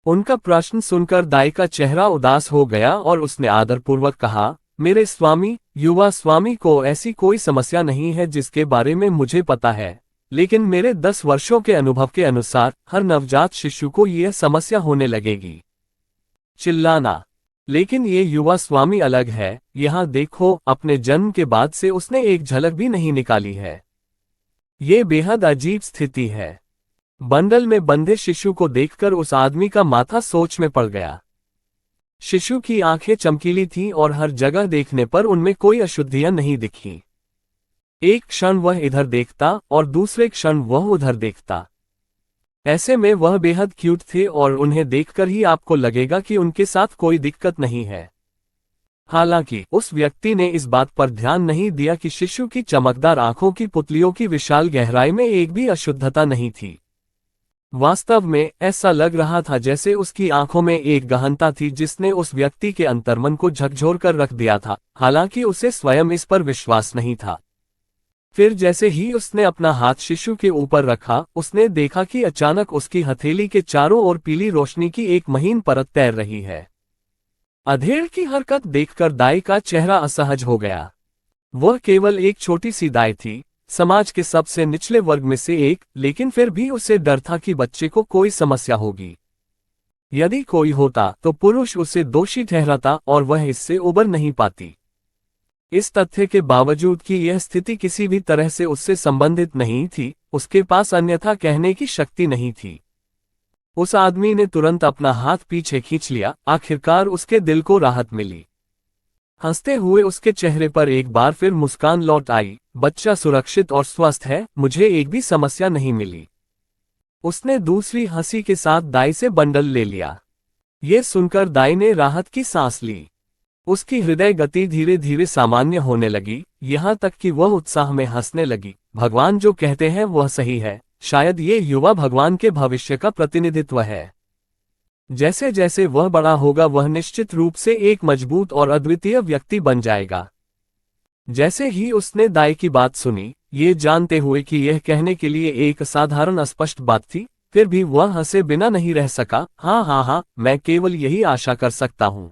S1: उनका प्रश्न सुनकर दाई का चेहरा उदास हो गया और उसने आदरपूर्वक कहा, मेरे स्वामी, युवा स्वामी को ऐसी कोई समस्या नहीं है जिसके बारे में मुझे पता है, लेकिन मेरे 10 वर्षों के अनुभव के अनुसार हर नवजात शिशु को यह समस्या होने लगेगी। चिल्लाना। लेकिन ये युवा स्वामी अलग है, यहाँ देखो, अपने जन्म के बाद से उसने एक झलक भी नहीं निकाली है। ये बेहद अजीब स्थिति है। बंडल में बंधे शिशु को देखकर उस आदमी का माथा सोच में पड़ गया। शिशु की आंखें चमकीली थीं और हर जगह देखने पर उनमें कोई अशुद्धियां नहीं दिखीं। एक क्षण वह इधर देखता और दूसरे क्षण वह उधर देखता। ऐसे में वह बेहद क्यूट थे और उन्हें देखकर ही आपको लगेगा कि उनके साथ कोई दिक्कत नहीं है। हालांकि उस व्यक्ति ने इस बात पर ध्यान नहीं दिया कि शिशु की चमकदार आंखों की पुतलियों की विशाल गहराई में एक भी अशुद्धता नहीं थी। वास्तव में ऐसा लग रहा था जैसे उसकी आंखों में एक गहनता थी जिसने उस व्यक्ति के अंतर्मन को झकझोर कर रख दिया था, हालांकि उसे स्वयं इस पर विश्वास नहीं था। फिर जैसे ही उसने अपना हाथ शिशु के ऊपर रखा, उसने देखा कि अचानक उसकी हथेली के चारों ओर पीली रोशनी की एक महीन परत तैर रही है। अधेड़ की हरकत देखकर दाई का चेहरा असहज हो गया। वह केवल एक छोटी सी दाई थी, समाज के सबसे निचले वर्ग में से एक, लेकिन फिर भी उसे डर था कि बच्चे को कोई समस्या होगी। यदि कोई होता तो पुरुष उसे दोषी ठहराता और वह इससे उबर नहीं पाती। इस तथ्य के बावजूद कि यह स्थिति किसी भी तरह से उससे संबंधित नहीं थी, उसके पास अन्यथा कहने की शक्ति नहीं थी। उस आदमी ने तुरंत अपना हाथ पीछे खींच लिया। आखिरकार उसके दिल को राहत मिली। हंसते हुए उसके चेहरे पर एक बार फिर मुस्कान लौट आई। बच्चा सुरक्षित और स्वस्थ है, मुझे एक भी समस्या नहीं मिली। उसने दूसरी हंसी के साथ दाई से बंडल ले लिया। ये सुनकर दाई ने राहत की सांस ली। उसकी हृदय गति धीरे धीरे सामान्य होने लगी, यहाँ तक कि वह उत्साह में हंसने लगी। भगवान जो कहते हैं वह सही है, शायद ये युवा भगवान के भविष्य का प्रतिनिधित्व है। जैसे जैसे वह बड़ा होगा वह निश्चित रूप से एक मजबूत और अद्वितीय व्यक्ति बन जाएगा। जैसे ही उसने दाई की बात सुनी, ये जानते हुए कि यह कहने के लिए एक साधारण अस्पष्ट बात थी, फिर भी वह हंसे बिना नहीं रह सका। हाँ, मैं केवल यही आशा कर सकता हूँ।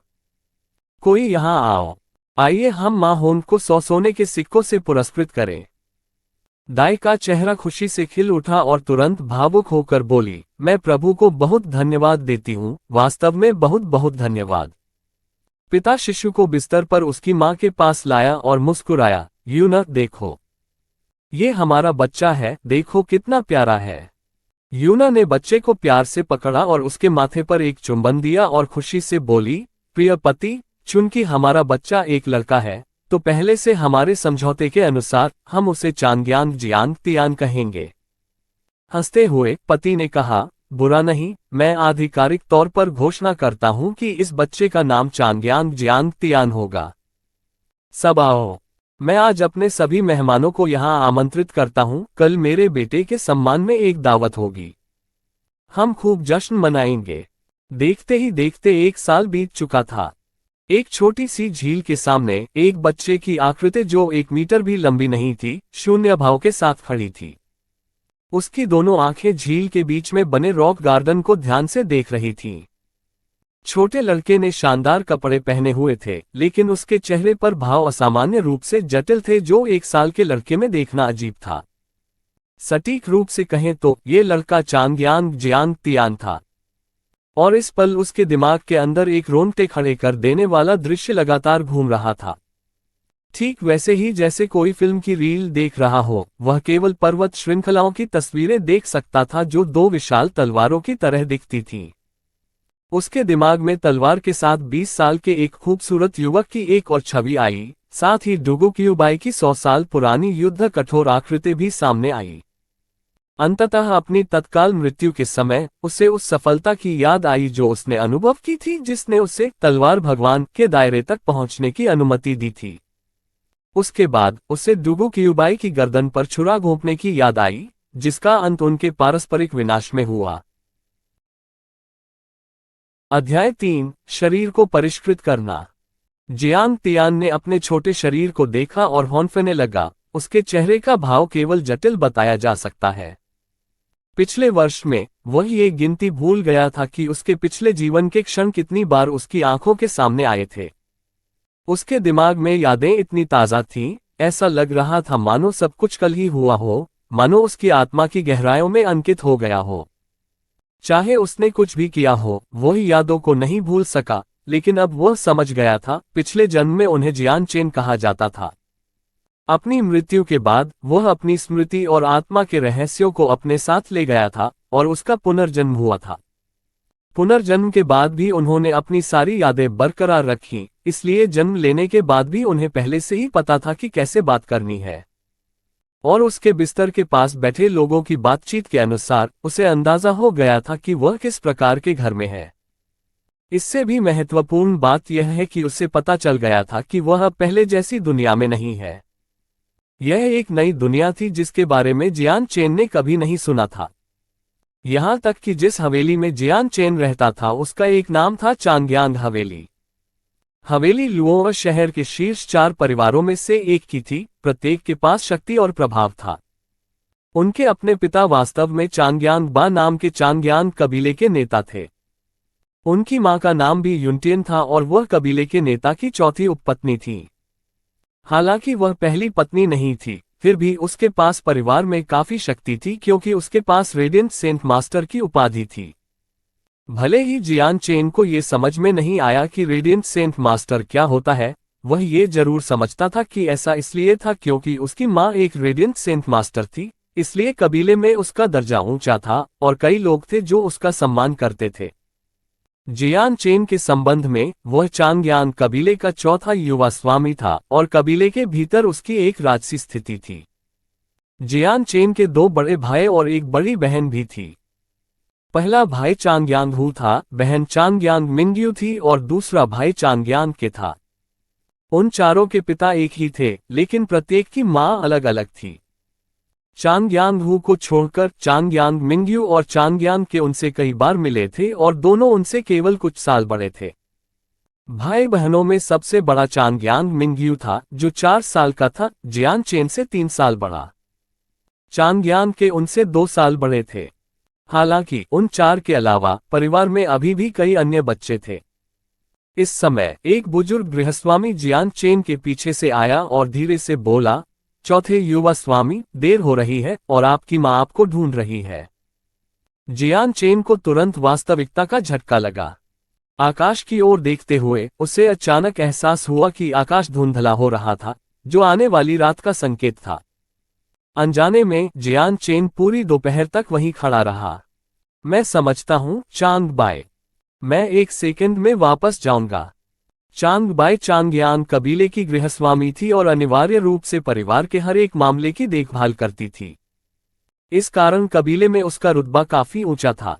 S1: कोई यहाँ आओ, आइए हम माँ होन को 100 सोने के सिक्कों से पुरस्कृत करें। दाई का चेहरा खुशी से खिल उठा और तुरंत भावुक होकर बोली, मैं प्रभु को बहुत धन्यवाद देती हूँ, वास्तव में बहुत बहुत धन्यवाद। पिता शिशु को बिस्तर पर उसकी माँ के पास लाया और मुस्कुराया, यूना देखो, ये हमारा बच्चा है, देखो कितना प्यारा है। यूना ने बच्चे को प्यार से पकड़ा और उसके माथे पर एक चुंबन दिया और खुशी से बोली, प्रिय पति, चूंकि हमारा बच्चा एक लड़का है, तो पहले से हमारे समझौते के अनुसार हम उसे चांग्यांग जियांग तियान कहेंगे। हंसते हुए पति ने कहा, बुरा नहीं, मैं आधिकारिक तौर पर घोषणा करता हूं कि इस बच्चे का नाम चांग्यांग जियांग तियान होगा। सब आओ, मैं आज अपने सभी मेहमानों को यहां आमंत्रित करता हूं। कल मेरे बेटे के सम्मान में एक दावत होगी, हम खूब जश्न मनाएंगे। देखते ही देखते 1 साल बीत चुका था। एक छोटी सी झील के सामने एक बच्चे की आकृति जो 1 मीटर भी लंबी नहीं थी, शून्य भाव के साथ खड़ी थी। उसकी दोनों आंखें झील के बीच में बने रॉक गार्डन को ध्यान से देख रही थीं। छोटे लड़के ने शानदार कपड़े पहने हुए थे, लेकिन उसके चेहरे पर भाव असामान्य रूप से जटिल थे जो 1 साल के लड़के में देखना अजीब था। सटीक रूप से कहें तो ये लड़का चांग्यांग जियांग तियान था, और इस पल उसके दिमाग के अंदर एक रोंगटे खड़े कर देने वाला दृश्य लगातार घूम रहा था। ठीक वैसे ही जैसे कोई फिल्म की रील देख रहा हो। वह केवल पर्वत श्रृंखलाओं की तस्वीरें देख सकता था जो 2 विशाल तलवारों की तरह दिखती थीं। उसके दिमाग में तलवार के साथ 20 साल के एक खूबसूरत युवक की एक और छवि आई, साथ ही डुगु क्यूबाई की 100 साल पुरानी युद्ध कठोर आकृति भी सामने आई। अंततः अपनी तत्काल मृत्यु के समय उसे उस सफलता की याद आई जो उसने अनुभव की थी, जिसने उसे तलवार भगवान के दायरे तक पहुंचने की अनुमति दी थी। उसके बाद उसे डुगु क्यूबाई की गर्दन पर छुरा घोंपने की याद आई, जिसका अंत उनके पारस्परिक विनाश में हुआ। अध्याय 3, शरीर को परिष्कृत करना। जियांग तियान ने अपने छोटे शरीर को देखा और हौंफने लगा। उसके चेहरे का भाव केवल जटिल बताया जा सकता है। पिछले वर्ष में वह ये गिनती भूल गया था कि उसके पिछले जीवन के क्षण कितनी बार उसकी आंखों के सामने आए थे। उसके दिमाग में यादें इतनी ताज़ा थीं, ऐसा लग रहा था मानो सब कुछ कल ही हुआ हो, मानो उसकी आत्मा की गहराइयों में अंकित हो गया हो। चाहे उसने कुछ भी किया हो, वह यादों को नहीं भूल सका, लेकिन अब वह समझ गया था, पिछले जन्म में उन्हें जियान चेन कहा जाता था। अपनी मृत्यु के बाद वह अपनी स्मृति और आत्मा के रहस्यों को अपने साथ ले गया था और उसका पुनर्जन्म हुआ था। पुनर्जन्म के बाद भी उन्होंने अपनी सारी यादें बरकरार रखीं, इसलिए जन्म लेने के बाद भी उन्हें पहले से ही पता था कि कैसे बात करनी है। और उसके बिस्तर के पास बैठे लोगों की बातचीत के अनुसार उसे अंदाजा हो गया था कि वह किस प्रकार के घर में है। इससे भी महत्वपूर्ण बात यह है कि उसे पता चल गया था कि वह अब पहले जैसी दुनिया में नहीं है। यह एक नई दुनिया थी जिसके बारे में जियान चेन ने कभी नहीं सुना था। यहाँ तक कि जिस हवेली में जियान चेन रहता था उसका एक नाम था चांगयांग हवेली। हवेली लुओ शहर के शीर्ष 4 परिवारों में से एक की थी, प्रत्येक के पास शक्ति और प्रभाव था। उनके अपने पिता वास्तव में चांगयांग बा नाम के चांगयांग कबीले के नेता थे। उनकी मां का नाम भी युनटियन था और वह कबीले के नेता की चौथी उपपत्नी थी। हालांकि वह पहली पत्नी नहीं थी, फिर भी उसके पास परिवार में काफी शक्ति थी क्योंकि उसके पास रेडियंट सेंट मास्टर की उपाधि थी। भले ही जियान चेन को ये समझ में नहीं आया कि रेडियंट सेंट मास्टर क्या होता है, वह ये जरूर समझता था कि ऐसा इसलिए था क्योंकि उसकी मां एक रेडियंट सेंट मास्टर थी, इसलिए कबीले में उसका दर्जा ऊंचा था और कई लोग थे जो उसका सम्मान करते थे। जियान चेन के संबंध में वह चांगयांग कबीले का चौथा युवा स्वामी था और कबीले के भीतर उसकी एक राजसी स्थिति थी। जियान चेन के 2 बड़े भाई और एक बड़ी बहन भी थी। पहला भाई चांगयांग हु था, बहन चांगयांग मिंग्यू थी और दूसरा भाई चांगयांग के था। उन चारों के पिता एक ही थे, लेकिन प्रत्येक की मां अलग अलग थी। चांगयांग हु को छोड़कर चांगयांग मिंग्यू और चांगयांग के उनसे कई बार मिले थे और दोनों उनसे केवल कुछ साल बड़े थे। भाई बहनों में सबसे बड़ा चांगयांग मिंग्यू था जो 4 साल का था, जियान चेन से 3 साल बड़ा। चांगयांग के उनसे 2 साल बड़े थे। हालांकि उन 4 के अलावा परिवार में अभी भी कई अन्य बच्चे थे। इस समय एक बुजुर्ग गृहस्वामी जियान चेन के पीछे से आया और धीरे से बोला, चौथे युवा स्वामी, देर हो रही है और आपकी मां आपको ढूंढ रही है। जियान चेन को तुरंत वास्तविकता का झटका लगा। आकाश की ओर देखते हुए उसे अचानक एहसास हुआ कि आकाश धुंधला हो रहा था, जो आने वाली रात का संकेत था। अनजाने में जियान चेन पूरी दोपहर तक वहीं खड़ा रहा। मैं समझता हूं चांग बाई, मैं 1 सेकंड में वापस जाऊंगा। चांग बाई चांगयांग कबीले की गृहस्वामी थी और अनिवार्य रूप से परिवार के हर एक मामले की देखभाल करती थी। इस कारण कबीले में उसका रुतबा काफी ऊंचा था।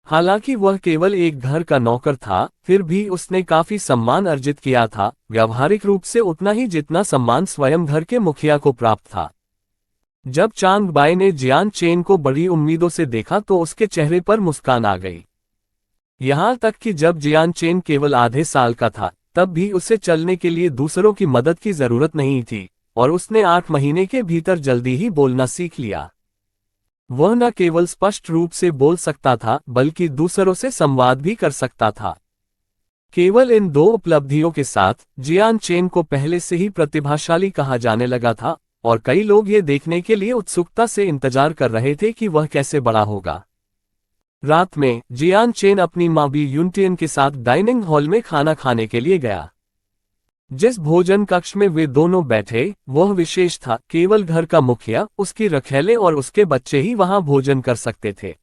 S1: हालांकि वह केवल एक घर का नौकर था, फिर भी उसने काफी सम्मान अर्जित किया था, व्यावहारिक रूप से उतना ही जितना सम्मान स्वयं घर के मुखिया को प्राप्त था। जब चांग बाई ने जियान चेन को बड़ी उम्मीदों से देखा तो उसके चेहरे पर मुस्कान आ गई। यहां तक कि जब जियान चेन केवल आधे साल का था, तब भी उसे चलने के लिए दूसरों की मदद की जरूरत नहीं थी और उसने 8 महीने के भीतर जल्दी ही बोलना सीख लिया। वह न केवल स्पष्ट रूप से बोल सकता था बल्कि दूसरों से संवाद भी कर सकता था। केवल इन 2 उपलब्धियों के साथ जियान चेन को पहले से ही प्रतिभाशाली कहा जाने लगा था और कई लोग ये देखने के लिए उत्सुकता से इंतजार कर रहे थे कि वह कैसे बड़ा होगा। रात में जियान चेन अपनी मां बी युनटियन के साथ डाइनिंग हॉल में खाना खाने के लिए गया। जिस भोजन कक्ष में वे दोनों बैठे वह विशेष था, केवल घर का मुखिया, उसकी रखैले और उसके बच्चे ही वहां भोजन कर सकते थे।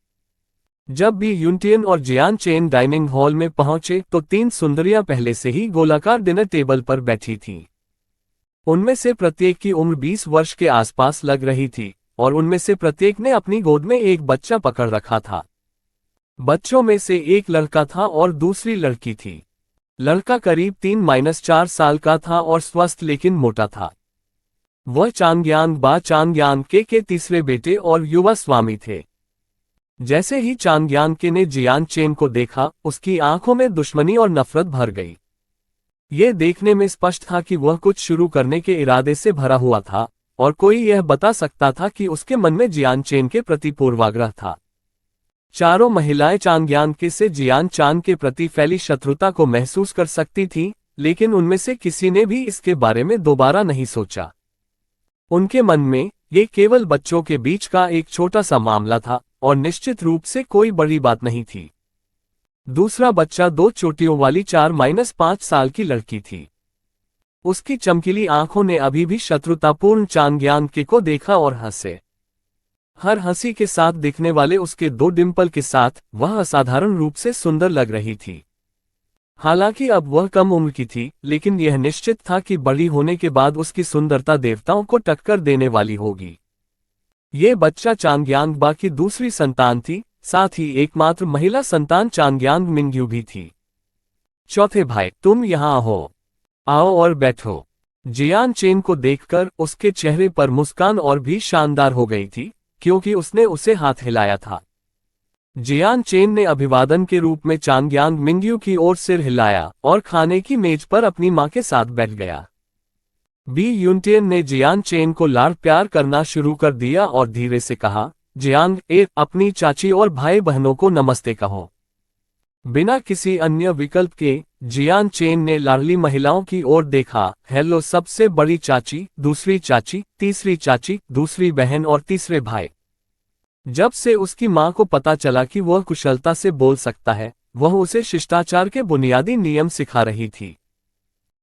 S1: जब बी युनटियन और जियान चेन डाइनिंग हॉल में पहुंचे तो 3 सुंदरियां पहले से ही गोलाकार डिनर टेबल पर बैठी थीं। उनमें से प्रत्येक की उम्र 20 वर्ष के आसपास लग रही थी और उनमें से प्रत्येक ने अपनी गोद में एक बच्चा पकड़ रखा था। बच्चों में से एक लड़का था और दूसरी लड़की थी। लड़का करीब 3-4 साल का था और स्वस्थ लेकिन मोटा था। वह चांगयांग बा चांगयांग के तीसरे बेटे और युवा स्वामी थे। जैसे ही चांगयांग के ने जियान चेन को देखा, उसकी आंखों में दुश्मनी और नफरत भर गई। ये देखने में स्पष्ट था कि वह कुछ शुरू करने के इरादे से भरा हुआ था और कोई यह बता सकता था कि उसके मन में जियान चेन के प्रति पूर्वाग्रह था। चारों महिलाएं चांगयांग के से जियान चान के प्रति फैली शत्रुता को महसूस कर सकती थीं, लेकिन उनमें से किसी ने भी इसके बारे में दोबारा नहीं सोचा। उनके मन में ये केवल बच्चों के बीच का एक छोटा सा मामला था और निश्चित रूप से कोई बड़ी बात नहीं थी। दूसरा बच्चा 2 चोटियों वाली 4-5 साल की लड़की थी। उसकी चमकीली आंखों ने अभी भी शत्रुतापूर्ण चांगयांग के को देखा और हंसे। हर हंसी के साथ दिखने वाले उसके 2 डिंपल के साथ वह असाधारण रूप से सुंदर लग रही थी। हालांकि अब वह कम उम्र की थी, लेकिन यह निश्चित था कि बड़ी होने के बाद उसकी सुंदरता देवताओं को टक्कर देने वाली होगी। ये बच्चा चांगयांग बा की दूसरी संतान थी, साथ ही एकमात्र महिला संतान चांगयांग मिंग्यू भी थी। चौथे भाई, तुम यहाँ हो, आओ और बैठो। जियान चेन को देखकर उसके चेहरे पर मुस्कान और भी शानदार हो गई थी, क्योंकि उसने उसे हाथ हिलाया था। जियान चेन ने अभिवादन के रूप में चांगयांग मिंग्यू की ओर सिर हिलाया और खाने की मेज पर अपनी मां के साथ बैठ गया। बी यूनटियन ने जियान चेन को लाड़ प्यार करना शुरू कर दिया और धीरे से कहा, जियांग अपनी चाची और भाई बहनों को नमस्ते कहो। बिना किसी अन्य विकल्प के जियान चेन ने लाडली महिलाओं की ओर देखा। हेलो सबसे बड़ी चाची, दूसरी चाची, तीसरी चाची, दूसरी बहन और तीसरे भाई। जब से उसकी मां को पता चला कि वह कुशलता से बोल सकता है, वह उसे शिष्टाचार के बुनियादी नियम सिखा रही थी।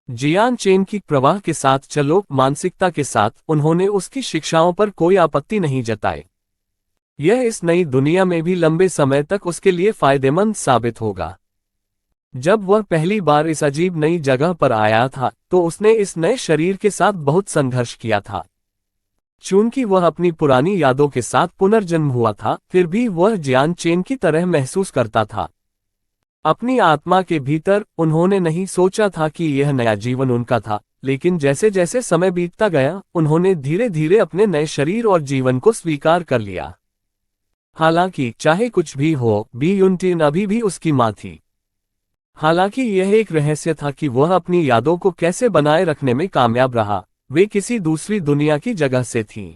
S1: जियान चेन की प्रवाह के साथ चलो मानसिकता के साथ उन्होंने उसकी शिक्षाओं पर कोई आपत्ति नहीं जताई। यह इस नई दुनिया में भी लंबे समय तक उसके लिए फायदेमंद साबित होगा। जब वह पहली बार इस अजीब नई जगह पर आया था, तो उसने इस नए शरीर के साथ बहुत संघर्ष किया था। चूंकि वह अपनी पुरानी यादों के साथ पुनर्जन्म हुआ था, फिर भी वह जियान चेन की तरह महसूस करता था। अपनी आत्मा के भीतर उन्होंने नहीं सोचा था कि यह नया जीवन उनका था, लेकिन जैसे जैसे समय बीतता गया, उन्होंने धीरे धीरे अपने नए शरीर और जीवन को स्वीकार कर लिया। हालांकि चाहे कुछ भी हो, बी यूनटिन अभी भी उसकी मां थी। हालांकि यह एक रहस्य था कि वह अपनी यादों को कैसे बनाए रखने में कामयाब रहा। वे किसी दूसरी दुनिया की जगह से थीं।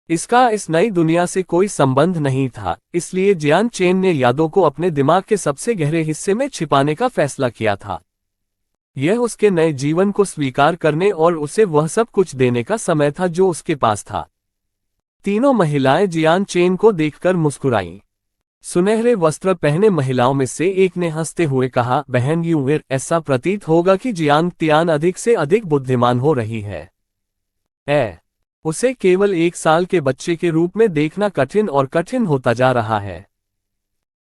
S1: इसका इस नई दुनिया से कोई संबंध नहीं था, इसलिए जियान चेन ने यादों को अपने दिमाग के सबसे गहरे हिस्से में छिपाने का फैसला किया था। यह उसके नए जीवन को स्वीकार करने और उसे वह सब कुछ देने का समय था जो उसके पास था। तीनों महिलाएं जियान चेन को देखकर मुस्कुराईं। सुनहरे वस्त्र पहने महिलाओं में से एक ने हंसते हुए कहा, बहन यूविर, ऐसा प्रतीत होगा कि जियांग तियान अधिक से अधिक बुद्धिमान हो रही है। उसे केवल 1 साल के बच्चे के रूप में देखना कठिन और कठिन होता जा रहा है।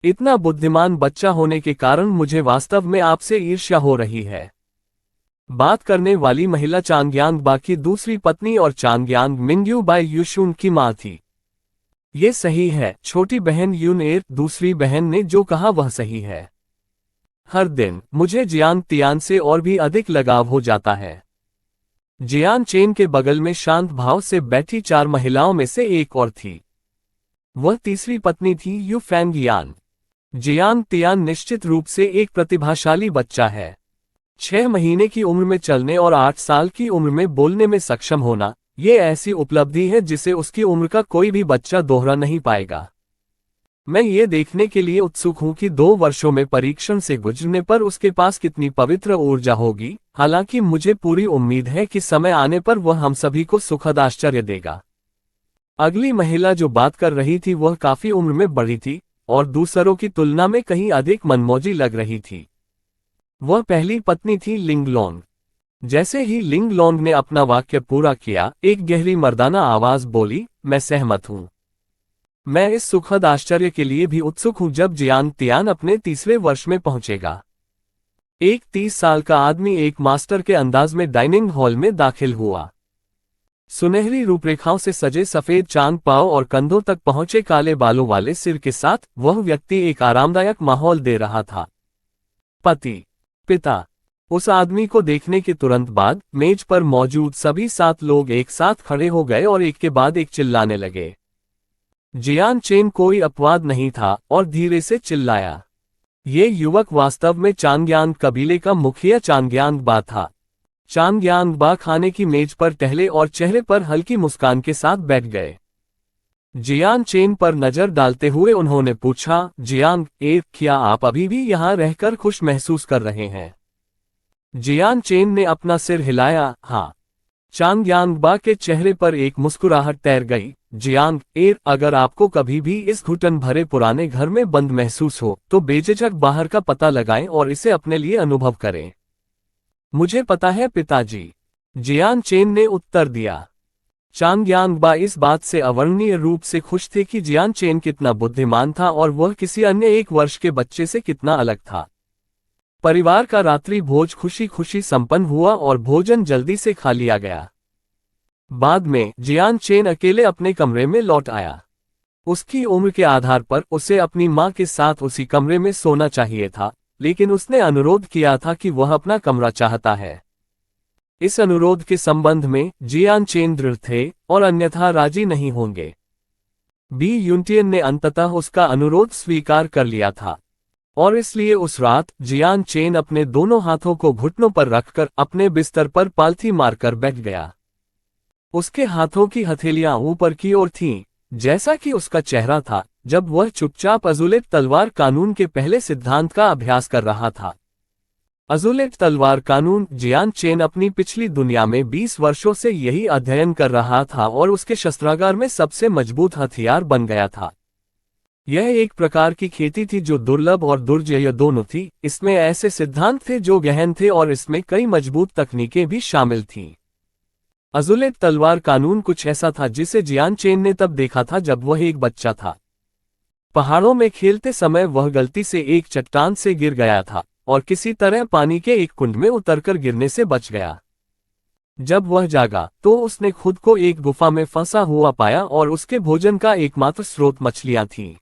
S1: इतना बुद्धिमान बच्चा होने के कारण मुझे वास्तव में आपसे ईर्ष्या हो रही है। बात करने वाली महिला चांगयांग बा की दूसरी पत्नी और चांगयांग मिंग्यू बाई यूशुन की मां थी। ये सही है, छोटी बहन यूनएर, दूसरी बहन ने जो कहा वह सही है। हर दिन मुझे जियांग तियान से और भी अधिक लगाव हो जाता है। जियान चेन के बगल में शांत भाव से बैठी 4 महिलाओं में से एक और थी। वह तीसरी पत्नी थी यू फैंग यान। जियांग तियान निश्चित रूप से एक प्रतिभाशाली बच्चा है। 6 महीने की उम्र में चलने और 8 साल की उम्र में बोलने में सक्षम होना, ये ऐसी उपलब्धि है जिसे उसकी उम्र का कोई भी बच्चा दोहरा नहीं पाएगा। मैं ये देखने के लिए उत्सुक हूं कि 2 वर्षों में परीक्षण से गुजरने पर उसके पास कितनी पवित्र ऊर्जा होगी। हालांकि मुझे पूरी उम्मीद है कि समय आने पर वह हम सभी को सुखद आश्चर्य देगा। अगली महिला जो बात कर रही थी वह काफी उम्र में बड़ी थी और दूसरों की तुलना में कहीं अधिक मनमौजी लग रही थी। वह पहली पत्नी थी लिंगलोंग। जैसे ही लिंगलोंग ने अपना वाक्य पूरा किया, एक गहरी मर्दाना आवाज बोली, मैं सहमत हूं। मैं इस सुखद आश्चर्य के लिए भी उत्सुक हूं जब जियांग तियान अपने 3रे वर्ष में पहुंचेगा। एक 30 साल का आदमी एक मास्टर के अंदाज में डाइनिंग हॉल में दाखिल हुआ। सुनहरी रूपरेखाओं से सजे सफेद चांद पांव और कंधों तक पहुंचे काले बालों वाले सिर के साथ वह व्यक्ति एक आरामदायक माहौल दे रहा था। पति, पिता। उस आदमी को देखने के तुरंत बाद मेज पर मौजूद सभी 7 लोग एक साथ खड़े हो गए और एक के बाद एक चिल्लाने लगे। जियान चेन कोई अपवाद नहीं था और धीरे से चिल्लाया। ये युवक वास्तव में चांगयांग कबीले का मुखिया चांगयांग बा था। चांग यांगबा खाने की मेज पर टहले और चेहरे पर हल्की मुस्कान के साथ बैठ गए। जियान चेन पर नजर डालते हुए उन्होंने पूछा, जियांग क्या आप अभी भी यहाँ रहकर खुश महसूस कर रहे हैं? जियान चेन ने अपना सिर हिलाया, हाँ। चांग यांगबा के चेहरे पर एक मुस्कुराहट तैर गई। जियांग अगर आपको कभी भी इस घुटन भरे पुराने घर में बंद महसूस हो तो बेझिझक बाहर का पता लगाएं और इसे अपने लिए अनुभव करें। मुझे पता है पिताजी, जियान चेन ने उत्तर दिया। चांग यांगबा इस बात से अवर्णनीय रूप से खुश थे कि जियान चेन कितना बुद्धिमान था और वह किसी अन्य 1 वर्ष के बच्चे से कितना अलग था। परिवार का रात्रि भोज खुशी खुशी संपन्न हुआ और भोजन जल्दी से खा लिया गया। बाद में जियान चेन अकेले अपने कमरे में लौट आया। उसकी उम्र के आधार पर उसे अपनी मां के साथ उसी कमरे में सोना चाहिए था, लेकिन उसने अनुरोध किया था कि वह अपना कमरा चाहता है। इस अनुरोध के संबंध में जियान चेन दृढ़ थे और अन्यथा राजी नहीं होंगे। बी यूनटियन ने अंततः उसका अनुरोध स्वीकार कर लिया था और इसलिए उस रात जियान चेन अपने दोनों हाथों को घुटनों पर रखकर अपने बिस्तर पर पालथी मारकर बैठ गया। उसके हाथों की हथेलियां ऊपर की ओर थीं, जैसा कि उसका चेहरा था जब वह चुपचाप अज़ुलेट तलवार कानून के पहले सिद्धांत का अभ्यास कर रहा था। अज़ुलेट तलवार कानून। जियान चेन अपनी पिछली दुनिया में 20 वर्षों से यही अध्ययन कर रहा था और उसके शस्त्रागार में सबसे मजबूत हथियार बन गया था। यह एक प्रकार की खेती थी जो दुर्लभ और दुर्जेय दोनों थी। इसमें ऐसे सिद्धांत थे जो गहन थे और इसमें कई मजबूत तकनीकें भी शामिल थीं। अज़ुलेट तलवार कानून कुछ ऐसा था जिसे जियान चेन ने तब देखा था जब वह एक बच्चा था। पहाड़ों में खेलते समय वह गलती से एक चट्टान से गिर गया था और किसी तरह पानी के एक कुंड में उतरकर गिरने से बच गया। जब वह जागा तो उसने खुद को एक गुफा में फंसा हुआ पाया और उसके भोजन का एकमात्र स्रोत मछलियां थीं।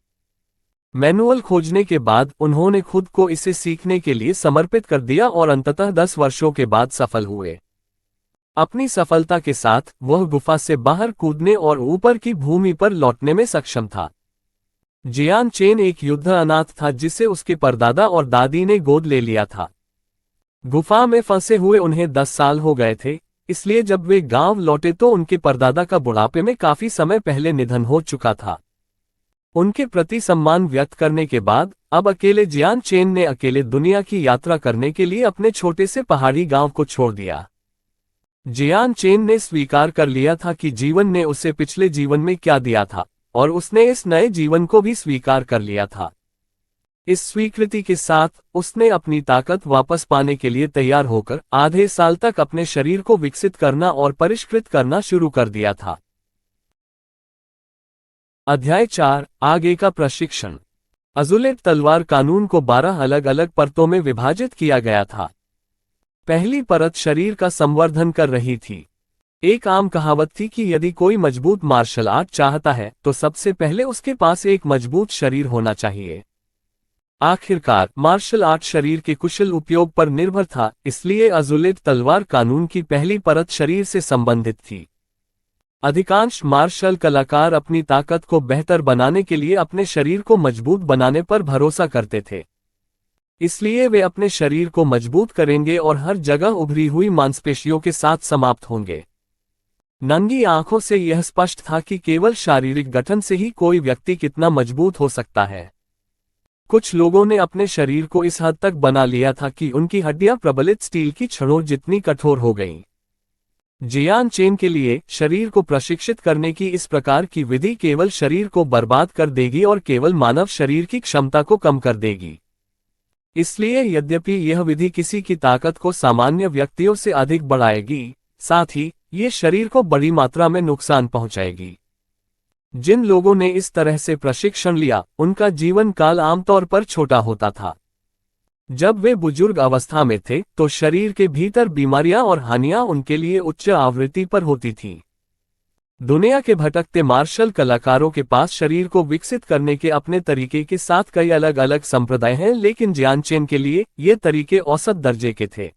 S1: मैनुअल खोजने के बाद उन्होंने खुद को इसे सीखने के लिए समर्पित कर दिया और अंततः 10 वर्षों के बाद सफल हुए। अपनी सफलता के साथ वह गुफा से बाहर कूदने और ऊपर की भूमि पर लौटने में सक्षम था। जियान चेन एक युद्ध अनाथ था जिसे उसके परदादा और दादी ने गोद ले लिया था। गुफा में फंसे हुए उन्हें 10 साल हो गए थे, इसलिए जब वे गांव लौटे तो उनके परदादा का बुढ़ापे में काफी समय पहले निधन हो चुका था। उनके प्रति सम्मान व्यक्त करने के बाद अब अकेले जियान चेन ने अकेले दुनिया की यात्रा करने के लिए अपने छोटे से पहाड़ी गांव को छोड़ दिया। जियान चेन ने स्वीकार कर लिया था कि जीवन ने उसे पिछले जीवन में क्या दिया था और उसने इस नए जीवन को भी स्वीकार कर लिया था। इस स्वीकृति के साथ उसने अपनी ताकत वापस पाने के लिए तैयार होकर आधे साल तक अपने शरीर को विकसित करना और परिष्कृत करना शुरू कर दिया था। अध्याय 4 आगे का प्रशिक्षण। अज़ुलेट तलवार कानून को 12 अलग अलग परतों में विभाजित किया गया था। पहली परत शरीर का संवर्धन कर रही थी। एक आम कहावत थी कि यदि कोई मजबूत मार्शल आर्ट चाहता है तो सबसे पहले उसके पास एक मजबूत शरीर होना चाहिए। आखिरकार मार्शल आर्ट शरीर के कुशल उपयोग पर निर्भर था, इसलिए अज़ुलेट तलवार कानून की पहली परत शरीर से संबंधित थी। अधिकांश मार्शल कलाकार अपनी ताकत को बेहतर बनाने के लिए अपने शरीर को मजबूत बनाने पर भरोसा करते थे। इसलिए वे अपने शरीर को मजबूत करेंगे और हर जगह उभरी हुई मांसपेशियों के साथ समाप्त होंगे। नंगी आंखों से यह स्पष्ट था कि केवल शारीरिक गठन से ही कोई व्यक्ति कितना मजबूत हो सकता है। कुछ लोगों ने अपने शरीर को इस हद तक बना लिया था कि उनकी हड्डियां प्रबलित स्टील की छड़ों जितनी कठोर हो गईं। जियान चेन के लिए शरीर को प्रशिक्षित करने की इस प्रकार की विधि केवल शरीर को बर्बाद कर देगी और केवल मानव शरीर की क्षमता को कम कर देगी। इसलिए यद्यपि यह विधि किसी की ताकत को सामान्य व्यक्तियों से अधिक बढ़ाएगी, साथ ही ये शरीर को बड़ी मात्रा में नुकसान पहुंचाएगी। जिन लोगों ने इस तरह से प्रशिक्षण लिया उनका जीवन काल आमतौर पर छोटा होता था। जब वे बुजुर्ग अवस्था में थे तो शरीर के भीतर बीमारियां और हानियां उनके लिए उच्च आवृत्ति पर होती थीं। दुनिया के भटकते मार्शल कलाकारों के पास शरीर को विकसित करने के अपने तरीके के साथ कई अलग अलग संप्रदाय हैं, लेकिन जियान चेन के लिए ये तरीके औसत दर्जे के थे।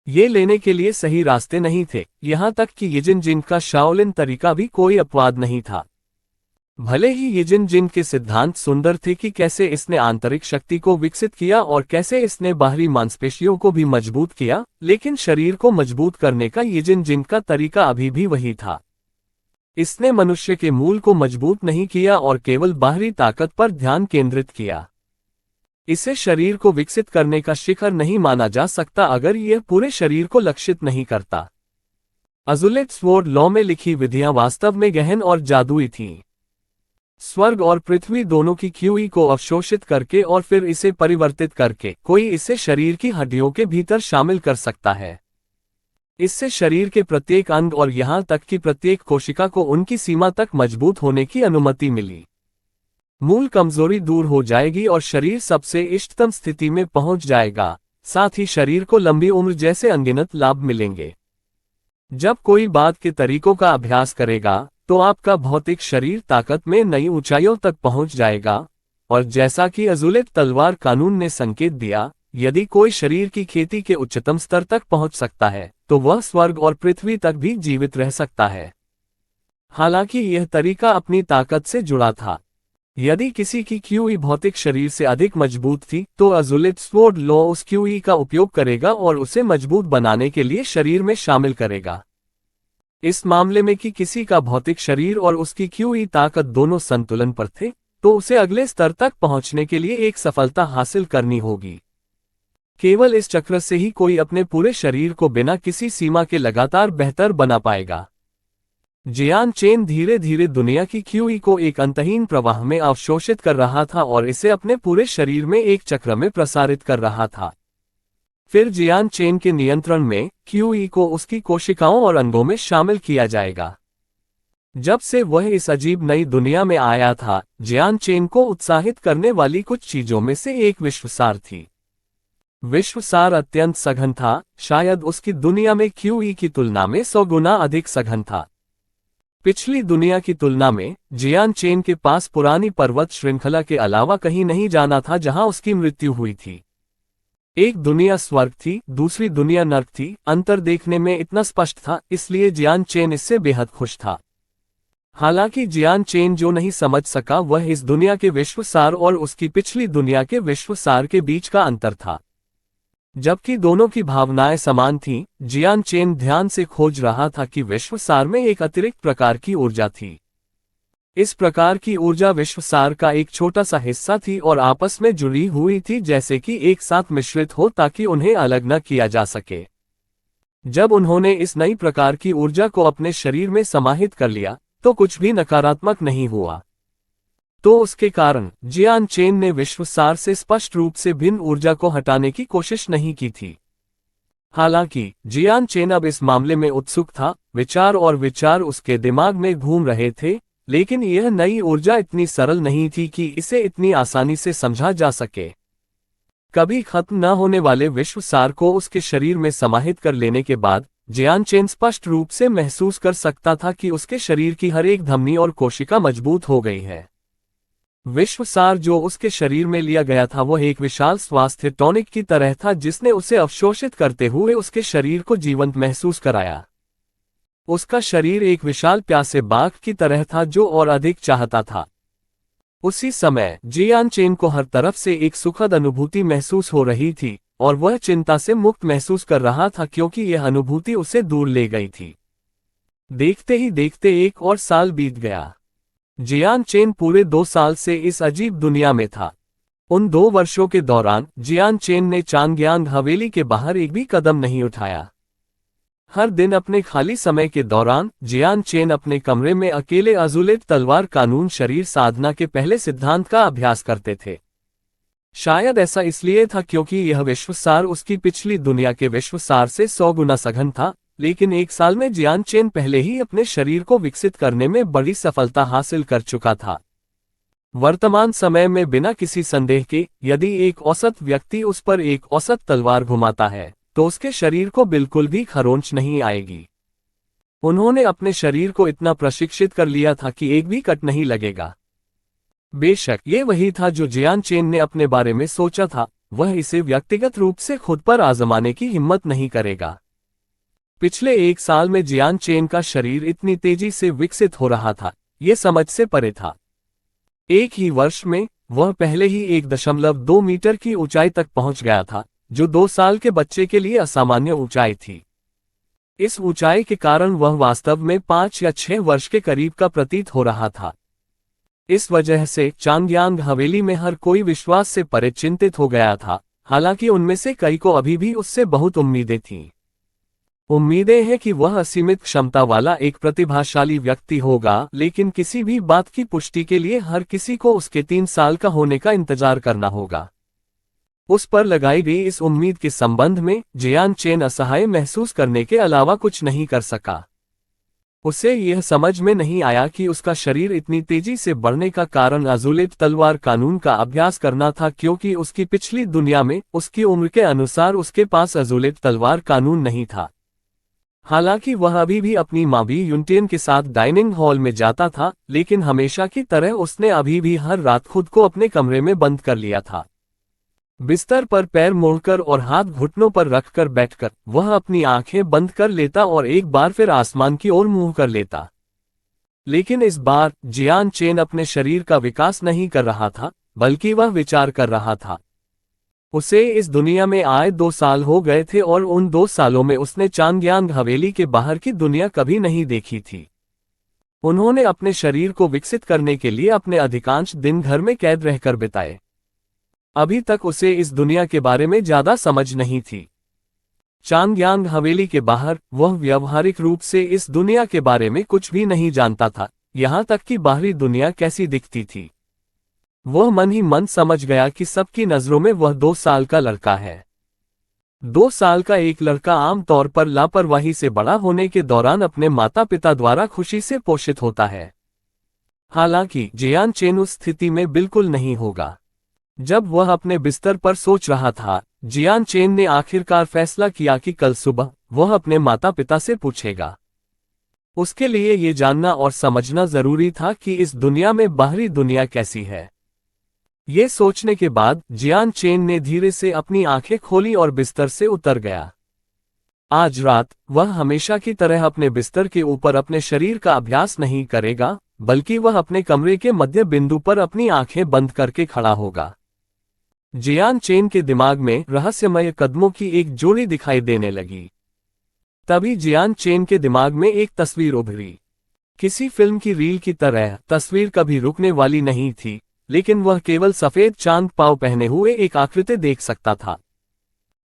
S1: ये लेने के लिए सही रास्ते नहीं थे, यहाँ तक कि यिजिन जिन का शाओलिन तरीका भी कोई अपवाद नहीं था। भले ही यिजिन जिन के सिद्धांत सुंदर थे कि कैसे इसने आंतरिक शक्ति को विकसित किया और कैसे इसने बाहरी मांसपेशियों को भी मजबूत किया, लेकिन शरीर को मजबूत करने का यिजिन जिन का तरीका अभी भी वही था। इसने मनुष्य के मूल को मजबूत नहीं किया और केवल बाहरी ताकत पर ध्यान केंद्रित किया। इसे शरीर को विकसित करने का शिखर नहीं माना जा सकता अगर यह पूरे शरीर को लक्षित नहीं करता। अज़ुलेट स्वॉर्ड लॉ में लिखी विधियां वास्तव में गहन और जादुई थीं। स्वर्ग और पृथ्वी दोनों की क्यूई को अवशोषित करके और फिर इसे परिवर्तित करके कोई इसे शरीर की हड्डियों के भीतर शामिल कर सकता है। इससे शरीर के प्रत्येक अंग और यहां तक कि प्रत्येक कोशिका को उनकी सीमा तक मजबूत होने की अनुमति मिली। मूल कमजोरी दूर हो जाएगी और शरीर सबसे इष्टतम स्थिति में पहुंच जाएगा, साथ ही शरीर को लंबी उम्र जैसे अनगिनत लाभ मिलेंगे। जब कोई बात के तरीकों का अभ्यास करेगा तो आपका भौतिक शरीर ताकत में नई ऊंचाइयों तक पहुंच जाएगा, और जैसा कि अज़ुलेट तलवार कानून ने संकेत दिया, यदि कोई शरीर की खेती के उच्चतम स्तर तक पहुंच सकता है तो वह स्वर्ग और पृथ्वी तक भी जीवित रह सकता है। हालांकि यह तरीका अपनी ताकत से जुड़ा था। यदि किसी की क्यूई भौतिक शरीर से अधिक मजबूत थी तो अज़ुलेट स्वॉर्ड लॉ उस क्यूई का उपयोग करेगा और उसे मजबूत बनाने के लिए शरीर में शामिल करेगा। इस मामले में कि किसी का भौतिक शरीर और उसकी क्यूई ताकत दोनों संतुलन पर थे, तो उसे अगले स्तर तक पहुंचने के लिए एक सफलता हासिल करनी होगी। केवल इस चक्र से ही कोई अपने पूरे शरीर को बिना किसी सीमा के लगातार बेहतर बना पाएगा। जियान चेन धीरे धीरे दुनिया की क्यूई को एक अंतहीन प्रवाह में अवशोषित कर रहा था और इसे अपने पूरे शरीर में एक चक्र में प्रसारित कर रहा था। फिर जियान चेन के नियंत्रण में क्यूई को उसकी कोशिकाओं और अंगों में शामिल किया जाएगा। जब से वह इस अजीब नई दुनिया में आया था, जियान चेन को उत्साहित करने वाली कुछ चीजों में से एक विश्वसार थी। विश्वसार अत्यंत सघन था, शायद उसकी दुनिया में क्यूई की तुलना में 100 गुना अधिक सघन था। पिछली दुनिया की तुलना में जियान चेन के पास पुरानी पर्वत श्रृंखला के अलावा कहीं नहीं जाना था जहां उसकी मृत्यु हुई थी। एक दुनिया स्वर्ग थी, दूसरी दुनिया नर्क थी। अंतर देखने में इतना स्पष्ट था, इसलिए जियान चेन इससे बेहद खुश था। हालांकि जियान चेन जो नहीं समझ सका वह इस दुनिया के विश्वसार और उसकी पिछली दुनिया के विश्वसार के बीच का अंतर था। जबकि दोनों की भावनाएं समान थीं, जियान चेन ध्यान से खोज रहा था कि विश्वसार में एक अतिरिक्त प्रकार की ऊर्जा थी। इस प्रकार की ऊर्जा विश्वसार का एक छोटा सा हिस्सा थी और आपस में जुड़ी हुई थी, जैसे कि एक साथ मिश्रित हो ताकि उन्हें अलग न किया जा सके। जब उन्होंने इस नई प्रकार की ऊर्जा को अपने शरीर में समाहित कर लिया तो कुछ भी नकारात्मक नहीं हुआ। तो उसके कारण जियान चेन ने विश्वसार से स्पष्ट रूप से भिन्न ऊर्जा को हटाने की कोशिश नहीं की थी। हालांकि जियान चेन अब इस मामले में उत्सुक था। विचार उसके दिमाग में घूम रहे थे, लेकिन यह नई ऊर्जा इतनी सरल नहीं थी कि इसे इतनी आसानी से समझा जा सके। कभी खत्म न होने वाले विश्वसार को उसके शरीर में समाहित कर लेने के बाद जियान चेन स्पष्ट रूप से महसूस कर सकता था कि उसके शरीर की हर एक धमनी और कोशिका मजबूत हो गई है। विश्वसार जो उसके शरीर में लिया गया था वह एक विशाल स्वास्थ्य टॉनिक की तरह था, जिसने उसे अवशोषित करते हुए उसके शरीर को जीवंत महसूस कराया। उसका शरीर एक विशाल प्यासे बाघ की तरह था जो और अधिक चाहता था। उसी समय जियान चेन को हर तरफ से एक सुखद अनुभूति महसूस हो रही थी और वह चिंता से मुक्त महसूस कर रहा था, क्योंकि यह अनुभूति उसे दूर ले गई थी। देखते ही देखते 1 और साल बीत गया। जियान चेन पूरे 2 साल से इस अजीब दुनिया में था। उन 2 वर्षों के दौरान जियान चेन ने चांगयांग हवेली के बाहर एक भी कदम नहीं उठाया। हर दिन अपने खाली समय के दौरान जियान चेन अपने कमरे में अकेले अज़ुलेट तलवार कानून शरीर साधना के पहले सिद्धांत का अभ्यास करते थे। शायद ऐसा इसलिए था क्योंकि यह विश्वसार उसकी पिछली दुनिया के विश्वसार से 100 गुना सघन था, लेकिन 1 साल में जियान चेन पहले ही अपने शरीर को विकसित करने में बड़ी सफलता हासिल कर चुका था। वर्तमान समय में बिना किसी संदेह के, यदि एक औसत व्यक्ति उस पर एक औसत तलवार घुमाता है तो उसके शरीर को बिल्कुल भी खरोंच नहीं आएगी। उन्होंने अपने शरीर को इतना प्रशिक्षित कर लिया था कि एक भी कट नहीं लगेगा। बेशक ये वही था जो जियान चेन ने अपने बारे में सोचा था, वह इसे व्यक्तिगत रूप से खुद पर आजमाने की हिम्मत नहीं करेगा। पिछले 1 साल में जियान चेन का शरीर इतनी तेजी से विकसित हो रहा था, ये समझ से परे था। एक ही वर्ष में वह पहले ही 1.2 मीटर की ऊंचाई तक पहुंच गया था, जो 2 साल के बच्चे के लिए असामान्य ऊंचाई थी। इस ऊंचाई के कारण वह वास्तव में 5 या 6 वर्ष के करीब का प्रतीत हो रहा था। इस वजह से चांगयांग हवेली में हर कोई विश्वास से परे चिंतित हो गया था, हालांकि उनमें से कई को अभी भी उससे बहुत उम्मीदें थीं। उम्मीदें हैं कि वह असीमित क्षमता वाला एक प्रतिभाशाली व्यक्ति होगा, लेकिन किसी भी बात की पुष्टि के लिए हर किसी को उसके 3 साल का होने का इंतजार करना होगा। उस पर लगाई गई इस उम्मीद के संबंध में जियान चेन असहाय महसूस करने के अलावा कुछ नहीं कर सका। उसे यह समझ में नहीं आया कि उसका शरीर इतनी तेजी से बढ़ने का कारण अज़ुलित तलवार कानून का अभ्यास करना था, क्योंकि उसकी पिछली दुनिया में उसकी उम्र के अनुसार उसके पास अज़ुलित तलवार कानून नहीं था। हालांकि वह अभी भी अपनी माँ बी यूनटेन के साथ डाइनिंग हॉल में जाता था, लेकिन हमेशा की तरह उसने अभी भी हर रात खुद को अपने कमरे में बंद कर लिया था। बिस्तर पर पैर मोड़कर और हाथ घुटनों पर रखकर बैठकर वह अपनी आंखें बंद कर लेता और एक बार फिर आसमान की ओर मुंह कर लेता। लेकिन इस बार जियान चेन अपने शरीर का विकास नहीं कर रहा था, बल्कि वह विचार कर रहा था। उसे इस दुनिया में आए 2 साल हो गए थे और उन 2 सालों में उसने चांगयांग हवेली के बाहर की दुनिया कभी नहीं देखी थी। उन्होंने अपने शरीर को विकसित करने के लिए अपने अधिकांश दिन घर में कैद रहकर बिताए। अभी तक उसे इस दुनिया के बारे में ज्यादा समझ नहीं थी। चांगयांग हवेली के बाहर वह व्यावहारिक रूप से इस दुनिया के बारे में कुछ भी नहीं जानता था, यहाँ तक कि बाहरी दुनिया कैसी दिखती थी। वह मन ही मन समझ गया कि सबकी नजरों में वह 2 साल का लड़का है। 2 साल का एक लड़का आम तौर पर लापरवाही से बड़ा होने के दौरान अपने माता पिता द्वारा खुशी से पोषित होता है। हालांकि जियान चेन उस स्थिति में बिल्कुल नहीं होगा। जब वह अपने बिस्तर पर सोच रहा था, जियान चेन ने आखिरकार फैसला किया कि कल सुबह वह अपने माता पिता से पूछेगा। उसके लिए ये जानना और समझना जरूरी था कि इस दुनिया में बाहरी दुनिया कैसी है। ये सोचने के बाद जियान चेन ने धीरे से अपनी आंखें खोली और बिस्तर से उतर गया। आज रात वह हमेशा की तरह अपने बिस्तर के ऊपर अपने शरीर का अभ्यास नहीं करेगा, बल्कि वह अपने कमरे के मध्य बिंदु पर अपनी आंखें बंद करके खड़ा होगा। जियान चेन के दिमाग में रहस्यमय कदमों की एक जोड़ी दिखाई देने लगी। तभी जियान चेन के दिमाग में एक तस्वीर उभरी। किसी फिल्म की रील की तरह तस्वीर कभी रुकने वाली नहीं थी, लेकिन वह केवल सफेद चांद पाव पहने हुए एक आकृति देख सकता था।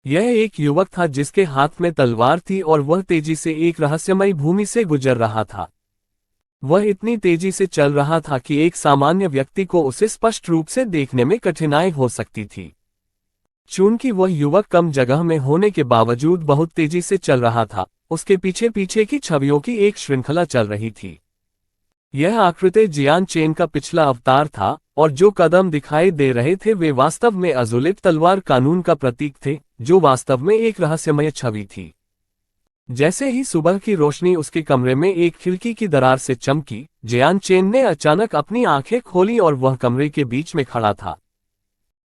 S1: यह एक युवक था जिसके हाथ में तलवार थी और वह तेजी से एक रहस्यमय भूमि से गुजर रहा था। वह इतनी तेजी से चल रहा था कि एक सामान्य व्यक्ति को उसे स्पष्ट रूप से देखने में कठिनाई हो सकती थी। चूंकि वह युवक कम जगह में होने के बावजूद बहुत तेजी से चल रहा था, उसके पीछे पीछे की छवियों की एक श्रृंखला चल रही थी। यह आकृति जियान चेन का पिछला अवतार था, और जो कदम दिखाई दे रहे थे वे वास्तव में अज़ुलित तलवार कानून का प्रतीक थे, जो वास्तव में एक रहस्यमय छवि थी। जैसे ही सुबह की रोशनी उसके कमरे में एक खिड़की की दरार से चमकी, जियान चेन ने अचानक अपनी आंखें खोली और वह कमरे के बीच में खड़ा था।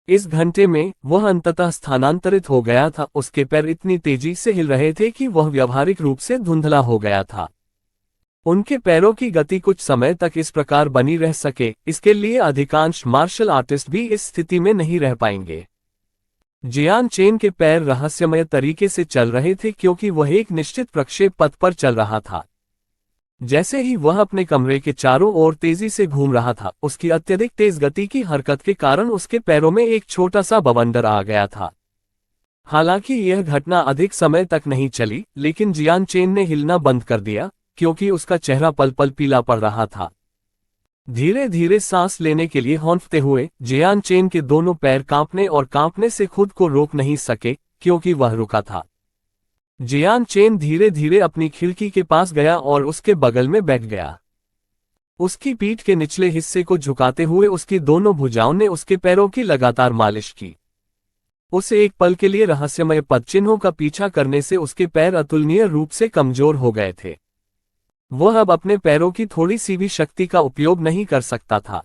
S1: इस घंटे में वह अंततः स्थानांतरित हो गया था। उसके पैर इतनी तेजी से हिल रहे थे कि वह व्यावहारिक रूप से धुंधला हो गया था। उनके पैरों की गति कुछ समय तक इस प्रकार बनी रह सके, इसके लिए अधिकांश मार्शल आर्टिस्ट भी इस स्थिति में नहीं रह पाएंगे। जियान चेन के पैर रहस्यमय तरीके से चल रहे थे क्योंकि वह एक निश्चित प्रक्षेप पथ पर चल रहा था। जैसे ही वह अपने कमरे के चारों ओर तेजी से घूम रहा था, उसकी अत्यधिक तेज गति की हरकत के कारण उसके पैरों में एक छोटा सा बवंडर आ गया था। हालांकि यह घटना अधिक समय तक नहीं चली, लेकिन जियान चेन ने हिलना बंद कर दिया, क्योंकि उसका चेहरा पल पल पीला पड़ रहा था। धीरे धीरे सांस लेने के लिए हौंफते हुए जियान चेन के दोनों पैर कांपने से खुद को रोक नहीं सके, क्योंकि वह रुका था। जियान चेन धीरे धीरे अपनी खिड़की के पास गया और उसके बगल में बैठ गया। उसकी पीठ के निचले हिस्से को झुकाते हुए उसकी दोनों भुजाओं ने उसके पैरों की लगातार मालिश की। उसे एक पल के लिए रहस्यमय पदचिन्हों का पीछा करने से उसके पैर अतुलनीय रूप से कमजोर हो गए थे। वह अब अपने पैरों की थोड़ी सी भी शक्ति का उपयोग नहीं कर सकता था।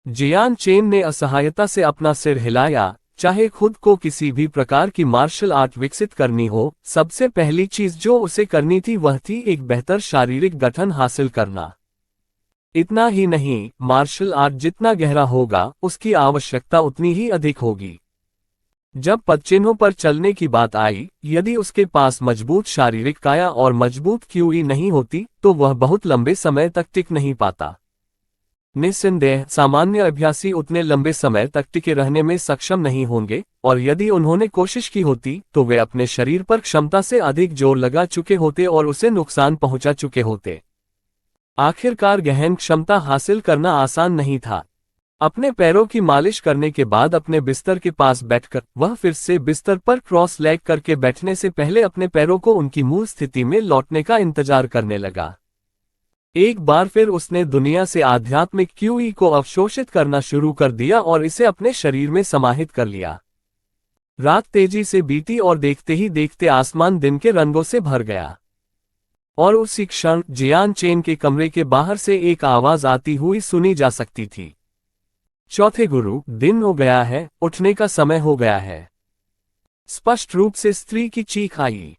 S1: जियान चेन ने असहायता से अपना सिर हिलाया। चाहे खुद को किसी भी प्रकार की मार्शल आर्ट विकसित करनी हो, सबसे पहली चीज जो उसे करनी थी वह थी एक बेहतर शारीरिक गठन हासिल करना। इतना ही नहीं, मार्शल आर्ट जितना गहरा होगा, उसकी आवश्यकता उतनी ही अधिक होगी। जब पदचिन्हों पर चलने की बात आई, यदि उसके पास मजबूत शारीरिक काया और मजबूत क्यूई नहीं होती, तो वह बहुत लंबे समय तक टिक नहीं पाता। निस्संदेह सामान्य अभ्यासी उतने लंबे समय तक टिके रहने में सक्षम नहीं होंगे, और यदि उन्होंने कोशिश की होती, तो वे अपने शरीर पर क्षमता से अधिक जोर लगा चुके होते और उसे नुकसान पहुंचा चुके होते। आखिरकार गहन क्षमता हासिल करना आसान नहीं था। अपने पैरों की मालिश करने के बाद अपने बिस्तर के पास बैठकर वह फिर से बिस्तर पर क्रॉस लेग करके बैठने से पहले अपने पैरों को उनकी मूल स्थिति में लौटने का इंतजार करने लगा। एक बार फिर उसने दुनिया से आध्यात्मिक क्यूई को अवशोषित करना शुरू कर दिया और इसे अपने शरीर में समाहित कर लिया। रात तेजी से बीती और देखते ही देखते आसमान दिन के रंगों से भर गया। और उसी क्षण जियान चेन के कमरे के बाहर से एक आवाज आती हुई सुनी जा सकती थी। चौथे गुरु, दिन हो गया है, उठने का समय हो गया है। स्पष्ट रूप से स्त्री की चीख आई।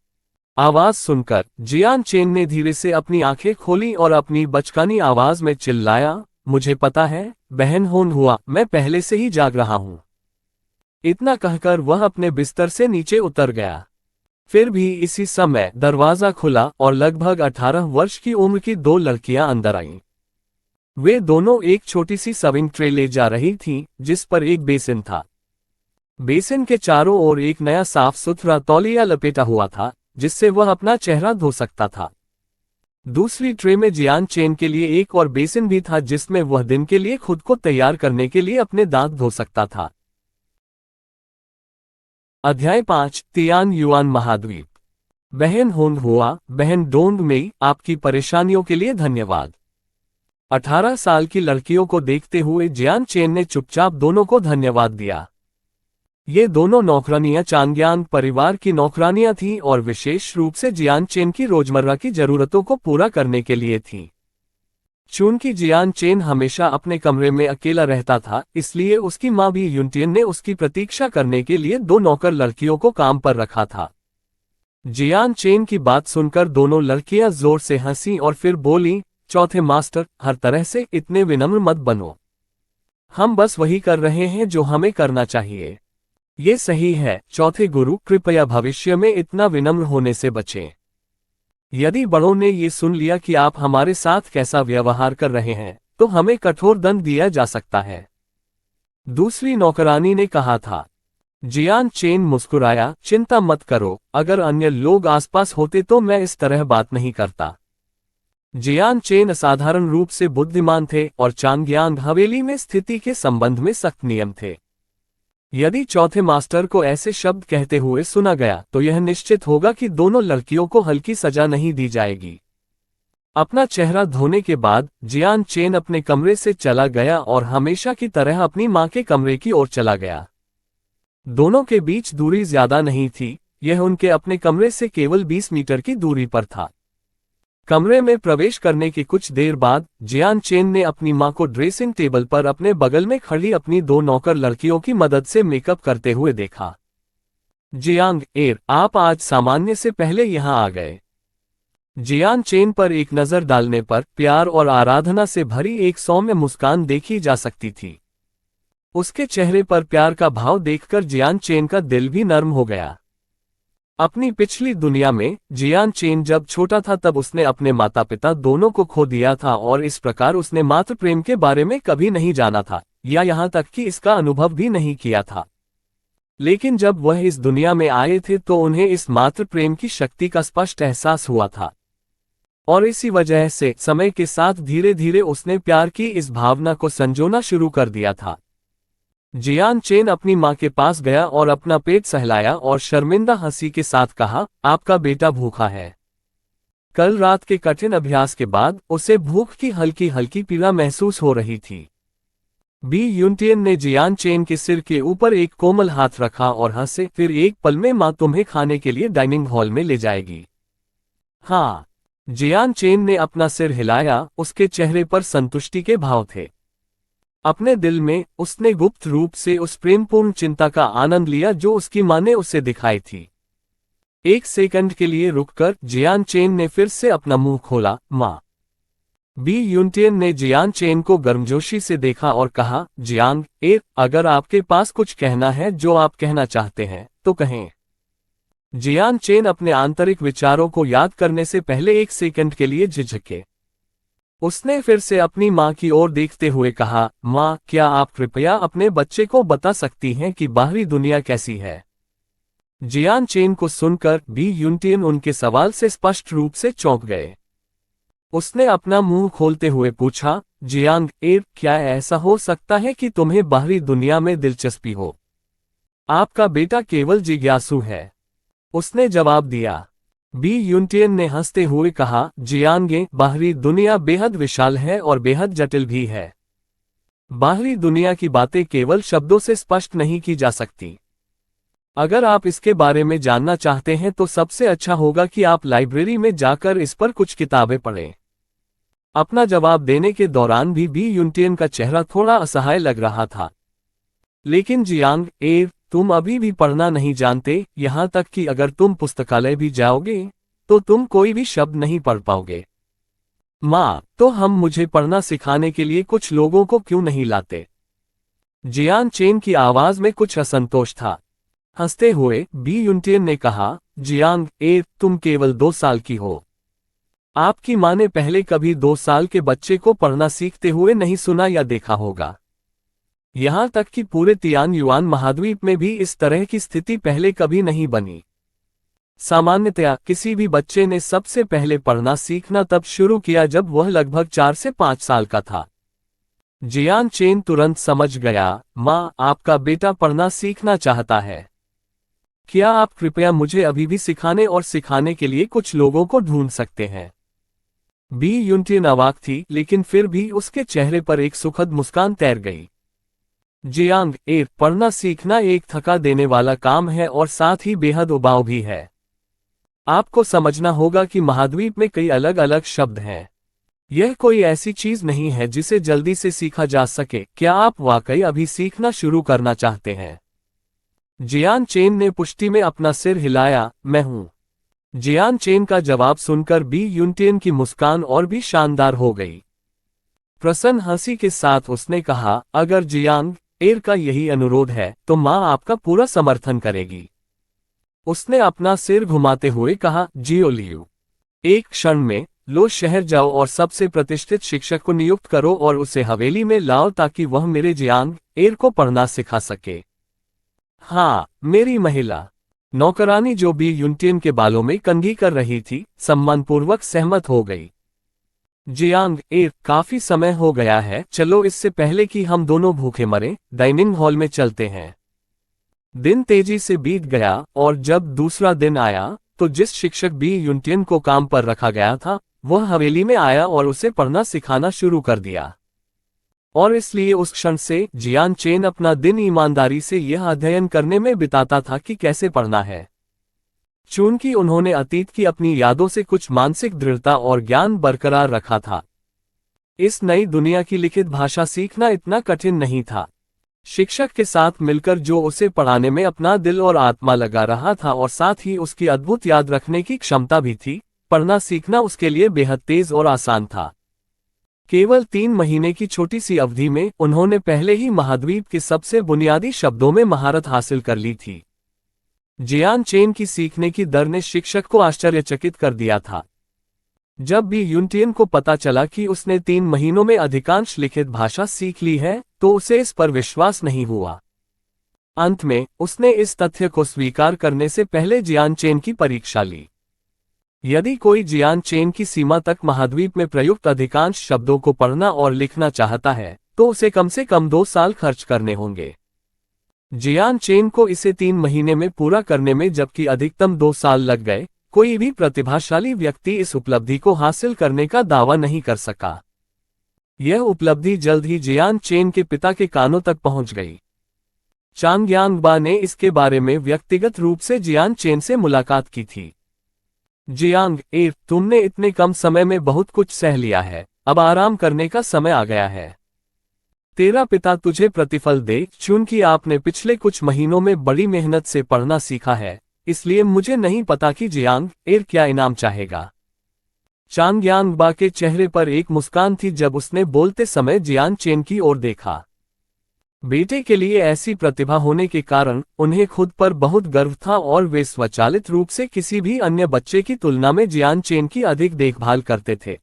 S1: आवाज सुनकर जियान चेन ने धीरे से अपनी आंखें खोली और अपनी बचकानी आवाज में चिल्लाया, मुझे पता है, बहन होन हुआ, मैं पहले से ही जाग रहा हूं। इतना कहकर वह अपने बिस्तर से नीचे उतर गया। फिर भी इसी समय दरवाजा खुला और लगभग 18 वर्ष की उम्र की दो लड़कियां अंदर आईं। वे दोनों एक छोटी सी सर्विंग ट्रे ले जा रही थीं, जिस पर एक बेसिन था। बेसिन के चारों ओर एक नया साफ सुथरा तौलिया लपेटा हुआ था, जिससे वह अपना चेहरा धो सकता था। दूसरी ट्रे में जियान चेन के लिए एक और बेसिन भी था, जिसमें वह दिन के लिए खुद को तैयार करने के लिए अपने दांत धो सकता था। अध्याय 5, तियान युआन महाद्वीप। बहन होंग हुआ, बहन डोंग मेई, आपकी परेशानियों के लिए धन्यवाद। 18 साल की लड़कियों को देखते हुए जियान चेन ने चुपचाप दोनों को धन्यवाद दिया। ये दोनों नौकरानियां चांगयांग परिवार की नौकरानियां थीं और विशेष रूप से जियान चेन की रोजमर्रा की जरूरतों को पूरा करने के लिए थीं। चूंकि जियान चेन हमेशा अपने कमरे में अकेला रहता था, इसलिए उसकी मां भी युनटियन ने उसकी प्रतीक्षा करने के लिए 2 नौकर लड़कियों को काम पर रखा था। जियान चेन की बात सुनकर दोनों लड़कियां जोर से हंसी और फिर बोली, चौथे मास्टर, हर तरह से इतने विनम्र मत बनो। हम बस वही कर रहे हैं जो हमें करना चाहिए। ये सही है, चौथे गुरु, कृपया भविष्य में इतना विनम्र होने से बचें। यदि बड़ों ने ये सुन लिया कि आप हमारे साथ कैसा व्यवहार कर रहे हैं, तो हमें कठोर दंड दिया जा सकता है। दूसरी नौकरानी ने कहा था। जियान चेन मुस्कुराया, चिंता मत करो, अगर अन्य लोग आसपास होते तो मैं इस तरह बात नहीं करता। जियान चेन असाधारण रूप से बुद्धिमान थे और चांगयांग हवेली में स्थिति के संबंध में सख्त नियम थे। यदि चौथे मास्टर को ऐसे शब्द कहते हुए सुना गया, तो यह निश्चित होगा कि दोनों लड़कियों को हल्की सजा नहीं दी जाएगी। अपना चेहरा धोने के बाद जियान चेन अपने कमरे से चला गया और हमेशा की तरह अपनी मां के कमरे की ओर चला गया। दोनों के बीच दूरी ज्यादा नहीं थी, यह उनके अपने कमरे से केवल 20 मीटर की दूरी पर था। कमरे में प्रवेश करने के कुछ देर बाद जियान चेन ने अपनी मां को ड्रेसिंग टेबल पर अपने बगल में खड़ी अपनी 2 नौकर लड़कियों की मदद से मेकअप करते हुए देखा। जियांग एर, आप आज सामान्य से पहले यहां आ गए। जियान चेन पर एक नजर डालने पर प्यार और आराधना से भरी एक सौम्य मुस्कान देखी जा सकती थी। उसके चेहरे पर प्यार का भाव देखकर जियान चेन का दिल भी नर्म हो गया। अपनी पिछली दुनिया में जियान चेन जब छोटा था तब उसने अपने माता पिता दोनों को खो दिया था और इस प्रकार उसने मातृ प्रेम के बारे में कभी नहीं जाना था, या यहाँ तक कि इसका अनुभव भी नहीं किया था। लेकिन जब वह इस दुनिया में आए थे तो उन्हें इस मातृ प्रेम की शक्ति का स्पष्ट एहसास हुआ था, और इसी वजह से समय के साथ धीरे धीरे उसने प्यार की इस भावना को संजोना शुरू कर दिया था। जियान चेन अपनी मां के पास गया और अपना पेट सहलाया और शर्मिंदा हंसी के साथ कहा, आपका बेटा भूखा है। कल रात के कठिन अभ्यास के बाद उसे भूख की हल्की हल्की पीड़ा महसूस हो रही थी। बी युनटियन ने जियान चेन के सिर के ऊपर एक कोमल हाथ रखा और हंसे, फिर एक पल में मां तुम्हें खाने के लिए डाइनिंग हॉल में ले जाएगी। हाँ। जियान चेन ने अपना सिर हिलाया, उसके चेहरे पर संतुष्टि के भाव थे। अपने दिल में उसने गुप्त रूप से उस प्रेमपूर्ण चिंता का आनंद लिया जो उसकी मां ने उसे दिखाई थी। एक सेकंड के लिए रुककर जियान चेन ने फिर से अपना मुंह खोला, मां। बी यूनटियन ने जियान चेन को गर्मजोशी से देखा और कहा, जियांग ए, अगर आपके पास कुछ कहना है जो आप कहना चाहते हैं तो कहें। जियान चेन अपने आंतरिक विचारों को याद करने से पहले एक सेकंड के लिए झिझके। उसने फिर से अपनी मां की ओर देखते हुए कहा, मां, क्या आप कृपया अपने बच्चे को बता सकती हैं कि बाहरी दुनिया कैसी है? जियान चेन को सुनकर बी यूनटियन उनके सवाल से स्पष्ट रूप से चौंक गए। उसने अपना मुंह खोलते हुए पूछा, जियांग ए, क्या ऐसा हो सकता है कि तुम्हें बाहरी दुनिया में दिलचस्पी हो? आपका बेटा केवल जिज्ञासु है, उसने जवाब दिया। बी यूनटियन ने हंसते हुए कहा, जियांगे, बाहरी दुनिया बेहद विशाल है और बेहद जटिल भी है। बाहरी दुनिया की बातें केवल शब्दों से स्पष्ट नहीं की जा सकती। अगर आप इसके बारे में जानना चाहते हैं तो सबसे अच्छा होगा कि आप लाइब्रेरी में जाकर इस पर कुछ किताबें पढ़ें। अपना जवाब देने के दौरान भी बी यूनटियन का चेहरा थोड़ा असहाय लग रहा था। लेकिन जियांग ए, तुम अभी भी पढ़ना नहीं जानते, यहां तक कि अगर तुम पुस्तकालय भी जाओगे तो तुम कोई भी शब्द नहीं पढ़ पाओगे। माँ, तो हम मुझे पढ़ना सिखाने के लिए कुछ लोगों को क्यों नहीं लाते? जियान चेन की आवाज में कुछ असंतोष था। हंसते हुए बी यूनटियन ने कहा, जियांग ए, तुम केवल 2 साल की हो। आपकी माँ ने पहले कभी 2 साल के बच्चे को पढ़ना सीखते हुए नहीं सुना या देखा होगा। यहां तक कि पूरे तियान युआन महाद्वीप में भी इस तरह की स्थिति पहले कभी नहीं बनी। सामान्यतया किसी भी बच्चे ने सबसे पहले पढ़ना सीखना तब शुरू किया जब वह लगभग 4 से 5 साल का था। जियान चेन तुरंत समझ गया, माँ, आपका बेटा पढ़ना सीखना चाहता है। क्या आप कृपया मुझे अभी भी सिखाने और सिखाने के लिए कुछ लोगों को ढूंढ सकते हैं? बी यूनटियन अवाक थी, लेकिन फिर भी उसके चेहरे पर एक सुखद मुस्कान तैर गई। जियांग ए, पढ़ना सीखना एक थका देने वाला काम है और साथ ही बेहद उबाऊ भी है। आपको समझना होगा कि महाद्वीप में कई अलग अलग शब्द हैं। यह कोई ऐसी चीज नहीं है जिसे जल्दी से सीखा जा सके। क्या आप वाकई अभी सीखना शुरू करना चाहते हैं? जियान चेन ने पुष्टि में अपना सिर हिलाया, मैं हूं। जियान चेन का जवाब सुनकर बी यूनटियन की मुस्कान और भी शानदार हो गई। प्रसन्न हंसी के साथ उसने कहा, अगर जियांग एर का यही अनुरोध है तो मां आपका पूरा समर्थन करेगी। उसने अपना सिर घुमाते हुए कहा, जियो लियू। एक क्षण में लो शहर जाओ और सबसे प्रतिष्ठित शिक्षक को नियुक्त करो और उसे हवेली में लाओ ताकि वह मेरे जियांग एर को पढ़ना सिखा सके। हाँ, मेरी महिला नौकरानी जो बी यूनटियन के बालों में कंघी कर रही थी, सम्मानपूर्वक सहमत हो गई। जियांग ए, काफी समय हो गया है, चलो इससे पहले कि हम दोनों भूखे मरें, डाइनिंग हॉल में चलते हैं। दिन तेजी से बीत गया और जब दूसरा दिन आया तो जिस शिक्षक बी यूनटियन को काम पर रखा गया था वह हवेली में आया और उसे पढ़ना सिखाना शुरू कर दिया। और इसलिए उस क्षण से जियान चेन अपना दिन ईमानदारी से यह अध्ययन करने में बिताता था कि कैसे पढ़ना है। चूंकि उन्होंने अतीत की अपनी यादों से कुछ मानसिक दृढ़ता और ज्ञान बरकरार रखा था, इस नई दुनिया की लिखित भाषा सीखना इतना कठिन नहीं था। शिक्षक के साथ मिलकर जो उसे पढ़ाने में अपना दिल और आत्मा लगा रहा था और साथ ही उसकी अद्भुत याद रखने की क्षमता भी थी, पढ़ना सीखना उसके लिए बेहद तेज और आसान था। केवल 3 महीने की छोटी सी अवधि में उन्होंने पहले ही महाद्वीप के सबसे बुनियादी शब्दों में महारत हासिल कर ली थी। जियान चेन की सीखने की दर ने शिक्षक को आश्चर्यचकित कर दिया था। जब बी यूनटियन को पता चला कि उसने 3 महीनों में अधिकांश लिखित भाषा सीख ली है तो उसे इस पर विश्वास नहीं हुआ। अंत में उसने इस तथ्य को स्वीकार करने से पहले जियान चेन की परीक्षा ली। यदि कोई जियान चेन की सीमा तक महाद्वीप में प्रयुक्त अधिकांश शब्दों को पढ़ना और लिखना चाहता है तो उसे कम से कम 2 साल खर्च करने होंगे। जियान चेन को इसे 3 महीने में पूरा करने में जबकि अधिकतम 2 साल लग गए। कोई भी प्रतिभाशाली व्यक्ति इस उपलब्धि को हासिल करने का दावा नहीं कर सका। यह उपलब्धि जल्द ही जियान चेन के पिता के कानों तक पहुंच गई। चांगयांगबा ने इसके बारे में व्यक्तिगत रूप से जियान चेन से मुलाकात की थी। जियांग ए, तुमने इतने कम समय में बहुत कुछ सह लिया है, अब आराम करने का समय आ गया है। तेरा पिता तुझे प्रतिफल दे, चूंकि आपने पिछले कुछ महीनों में बड़ी मेहनत से पढ़ना सीखा है, इसलिए मुझे नहीं पता कि जियांग ए क्या इनाम चाहेगा। चांगयांगबा के चेहरे पर एक मुस्कान थी जब उसने बोलते समय जियान चेन की ओर देखा। बेटे के लिए ऐसी प्रतिभा होने के कारण उन्हें खुद पर बहुत गर्व था और वे स्वचालित रूप से किसी भी अन्य बच्चे की तुलना में जियान चेन की अधिक देखभाल करते थे।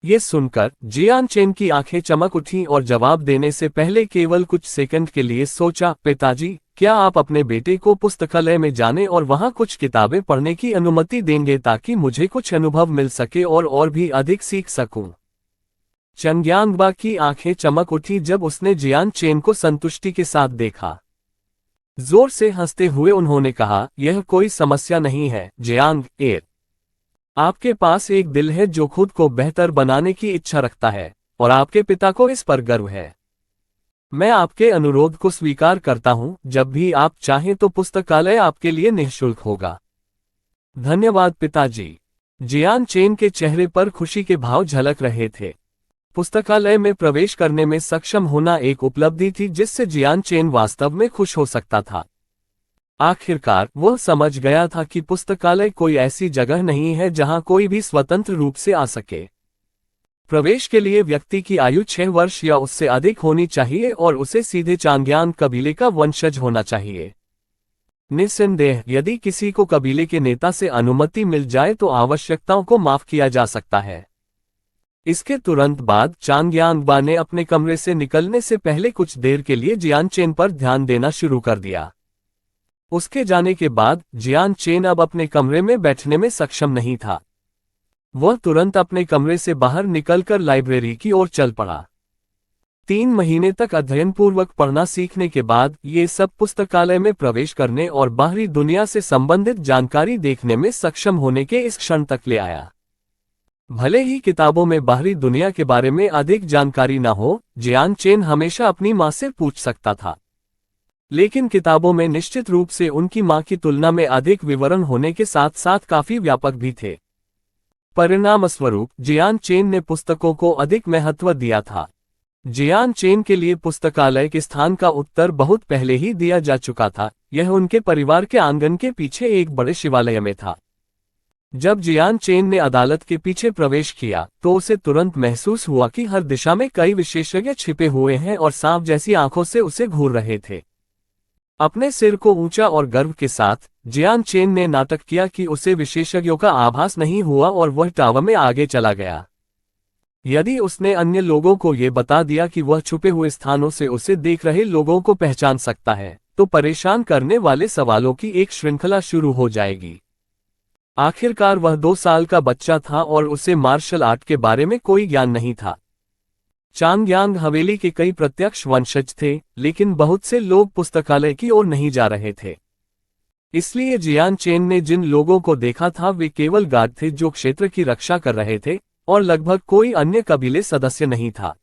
S1: ये सुनकर जियान चेन की आंखें चमक उठीं और जवाब देने से पहले केवल कुछ सेकंड के लिए सोचा, पिताजी, क्या आप अपने बेटे को पुस्तकालय में जाने और वहां कुछ किताबें पढ़ने की अनुमति देंगे ताकि मुझे कुछ अनुभव मिल सके और भी अधिक सीख सकूं। चांगयांगबा की आंखें चमक उठी जब उसने जियान चेन को संतुष्टि के साथ देखा। जोर से हंसते हुए उन्होंने कहा, यह कोई समस्या नहीं है जियांग एर। आपके पास एक दिल है जो खुद को बेहतर बनाने की इच्छा रखता है और आपके पिता को इस पर गर्व है। मैं आपके अनुरोध को स्वीकार करता हूं, जब भी आप चाहें तो पुस्तकालय आपके लिए निःशुल्क होगा। धन्यवाद पिताजी। जियान चेन के चेहरे पर खुशी के भाव झलक रहे थे। पुस्तकालय में प्रवेश करने में सक्षम होना एक उपलब्धि थी जिससे जियान चेन वास्तव में खुश हो सकता था। आखिरकार वह समझ गया था कि पुस्तकालय कोई ऐसी जगह नहीं है जहां कोई भी स्वतंत्र रूप से आ सके। प्रवेश के लिए व्यक्ति की आयु 6 वर्ष या उससे अधिक होनी चाहिए और उसे सीधे चांगयांग कबीले का वंशज होना चाहिए। निस्संदेह यदि किसी को कबीले के नेता से अनुमति मिल जाए तो आवश्यकताओं को माफ किया जा सकता है। इसके तुरंत बाद चांगयांगबा ने अपने कमरे से निकलने से पहले कुछ देर के लिए जियान चेन पर ध्यान देना शुरू कर दिया। उसके जाने के बाद जियान चेन अब अपने कमरे में बैठने में सक्षम नहीं था। वह तुरंत अपने कमरे से बाहर निकलकर लाइब्रेरी की ओर चल पड़ा। 3 महीने तक अध्ययनपूर्वक पढ़ना सीखने के बाद ये सब पुस्तकालय में प्रवेश करने और बाहरी दुनिया से संबंधित जानकारी देखने में सक्षम होने के इस क्षण तक ले आया। भले ही किताबों में बाहरी दुनिया के बारे में अधिक जानकारी न हो, जियान चेन हमेशा अपनी मां से पूछ सकता था। लेकिन किताबों में निश्चित रूप से उनकी मां की तुलना में अधिक विवरण होने के साथ साथ काफी व्यापक भी थे। परिणामस्वरूप जियान चेन ने पुस्तकों को अधिक महत्व दिया था। जियान चेन के लिए पुस्तकालय के स्थान का उत्तर बहुत पहले ही दिया जा चुका था। यह उनके परिवार के आंगन के पीछे एक बड़े शिवालय में था। जब जियान चेन ने अदालत के पीछे प्रवेश किया तो उसे तुरंत महसूस हुआ कि हर दिशा में कई विशेषज्ञ छिपे हुए हैं और सांप जैसी आंखों से उसे घूर रहे थे। अपने सिर को ऊंचा और गर्व के साथ जियान चेन ने नाटक किया कि उसे विशेषज्ञों का आभास नहीं हुआ और वह टावर में आगे चला गया। यदि उसने अन्य लोगों को ये बता दिया कि वह छुपे हुए स्थानों से उसे देख रहे लोगों को पहचान सकता है, तो परेशान करने वाले सवालों की एक श्रृंखला शुरू हो जाएगी। आखिरकार वह 2 साल का बच्चा था और उसे मार्शल आर्ट के बारे में कोई ज्ञान नहीं था। चांगयांग हवेली के कई प्रत्यक्ष वंशज थे, लेकिन बहुत से लोग पुस्तकालय की ओर नहीं जा रहे थे। इसलिए जियान चेन ने जिन लोगों को देखा था वे केवल गार्ड थे जो क्षेत्र की रक्षा कर रहे थे और लगभग कोई अन्य कबीले सदस्य नहीं था।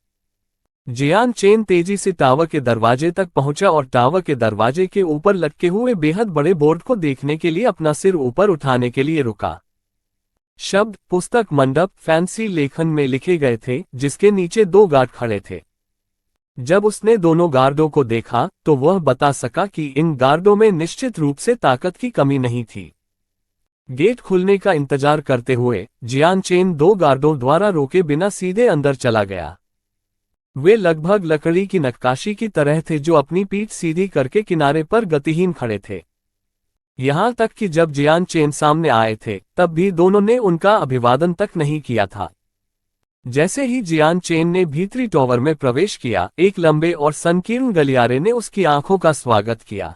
S1: जियान चेन तेजी से टावर के दरवाजे तक पहुंचा और टावर के दरवाजे के ऊपर लटके हुए बेहद बड़े बोर्ड को देखने के लिए अपना सिर ऊपर उठाने के लिए रुका। शब्द पुस्तक मंडप फैंसी लेखन में लिखे गए थे, जिसके नीचे 2 गार्ड खड़े थे। जब उसने दोनों गार्डों को देखा तो वह बता सका कि इन गार्डों में निश्चित रूप से ताकत की कमी नहीं थी। गेट खुलने का इंतजार करते हुए जियान चेन 2 गार्डों द्वारा रोके बिना सीधे अंदर चला गया। वे लगभग लकड़ी की नक्काशी की तरह थे जो अपनी पीठ सीधी करके किनारे पर गतिहीन खड़े थे। यहां तक कि जब जियान चेन सामने आए थे तब भी दोनों ने उनका अभिवादन तक नहीं किया था। जैसे ही जियान चेन ने भीतरी टावर में प्रवेश किया, एक लंबे और संकीर्ण गलियारे ने उसकी आंखों का स्वागत किया।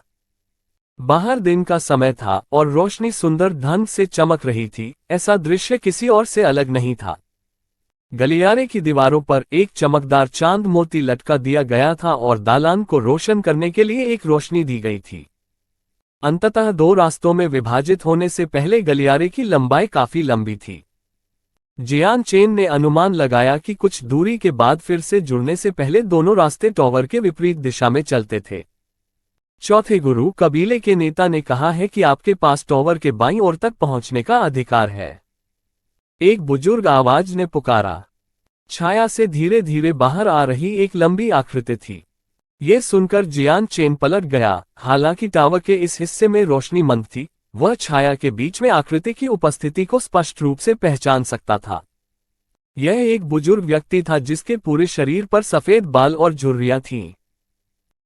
S1: बाहर दिन का समय था और रोशनी सुंदर ढंग से चमक रही थी। ऐसा दृश्य किसी और से अलग नहीं था। गलियारे की दीवारों पर एक चमकदार चांद मोती लटका दिया गया था और दालान को रोशन करने के लिए एक रोशनी दी गई थी। अंततः 2 रास्तों में विभाजित होने से पहले गलियारे की लंबाई काफी लंबी थी। जियान चेन ने अनुमान लगाया कि कुछ दूरी के बाद फिर से जुड़ने से पहले दोनों रास्ते टावर के विपरीत दिशा में चलते थे। चौथे गुरु कबीले के नेता ने कहा है कि आपके पास टावर के बाईं ओर तक पहुंचने का अधिकार है। एक बुजुर्ग आवाज ने पुकारा। छाया से धीरे धीरे बाहर आ रही एक लंबी आकृति थी। ये सुनकर जियान चेन पलट गया। हालांकि टावर के इस हिस्से में रोशनी मंद थी, वह छाया के बीच में आकृति की उपस्थिति को स्पष्ट रूप से पहचान सकता था। यह एक बुजुर्ग व्यक्ति था जिसके पूरे शरीर पर सफेद बाल और झुर्रियां थीं।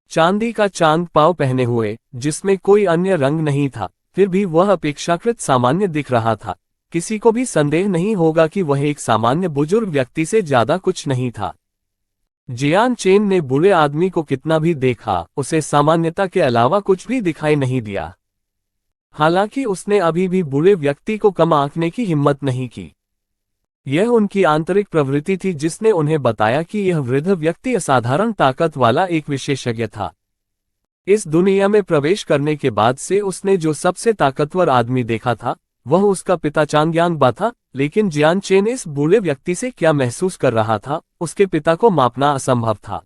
S1: चांदी का चांद पाव पहने हुए, जिसमें कोई अन्य रंग नहीं था, फिर भी वह अपेक्षाकृत सामान्य दिख रहा था। किसी को भी संदेह नहीं होगा कि वह एक सामान्य बुजुर्ग व्यक्ति से ज्यादा कुछ नहीं था। जियान चेन ने बुरे आदमी को कितना भी देखा, उसे सामान्यता के अलावा कुछ भी दिखाई नहीं दिया। हालांकि उसने अभी भी बुरे व्यक्ति को कम आंकने की हिम्मत नहीं की। यह उनकी आंतरिक प्रवृत्ति थी जिसने उन्हें बताया कि यह वृद्ध व्यक्ति असाधारण ताकत वाला एक विशेषज्ञ था। इस दुनिया में प्रवेश करने के बाद से उसने जो सबसे ताकतवर आदमी देखा था, वह उसका पिता चांगयांगबा था। लेकिन जियान चेन इस बूढ़े व्यक्ति से क्या महसूस कर रहा था, उसके पिता को मापना असंभव था।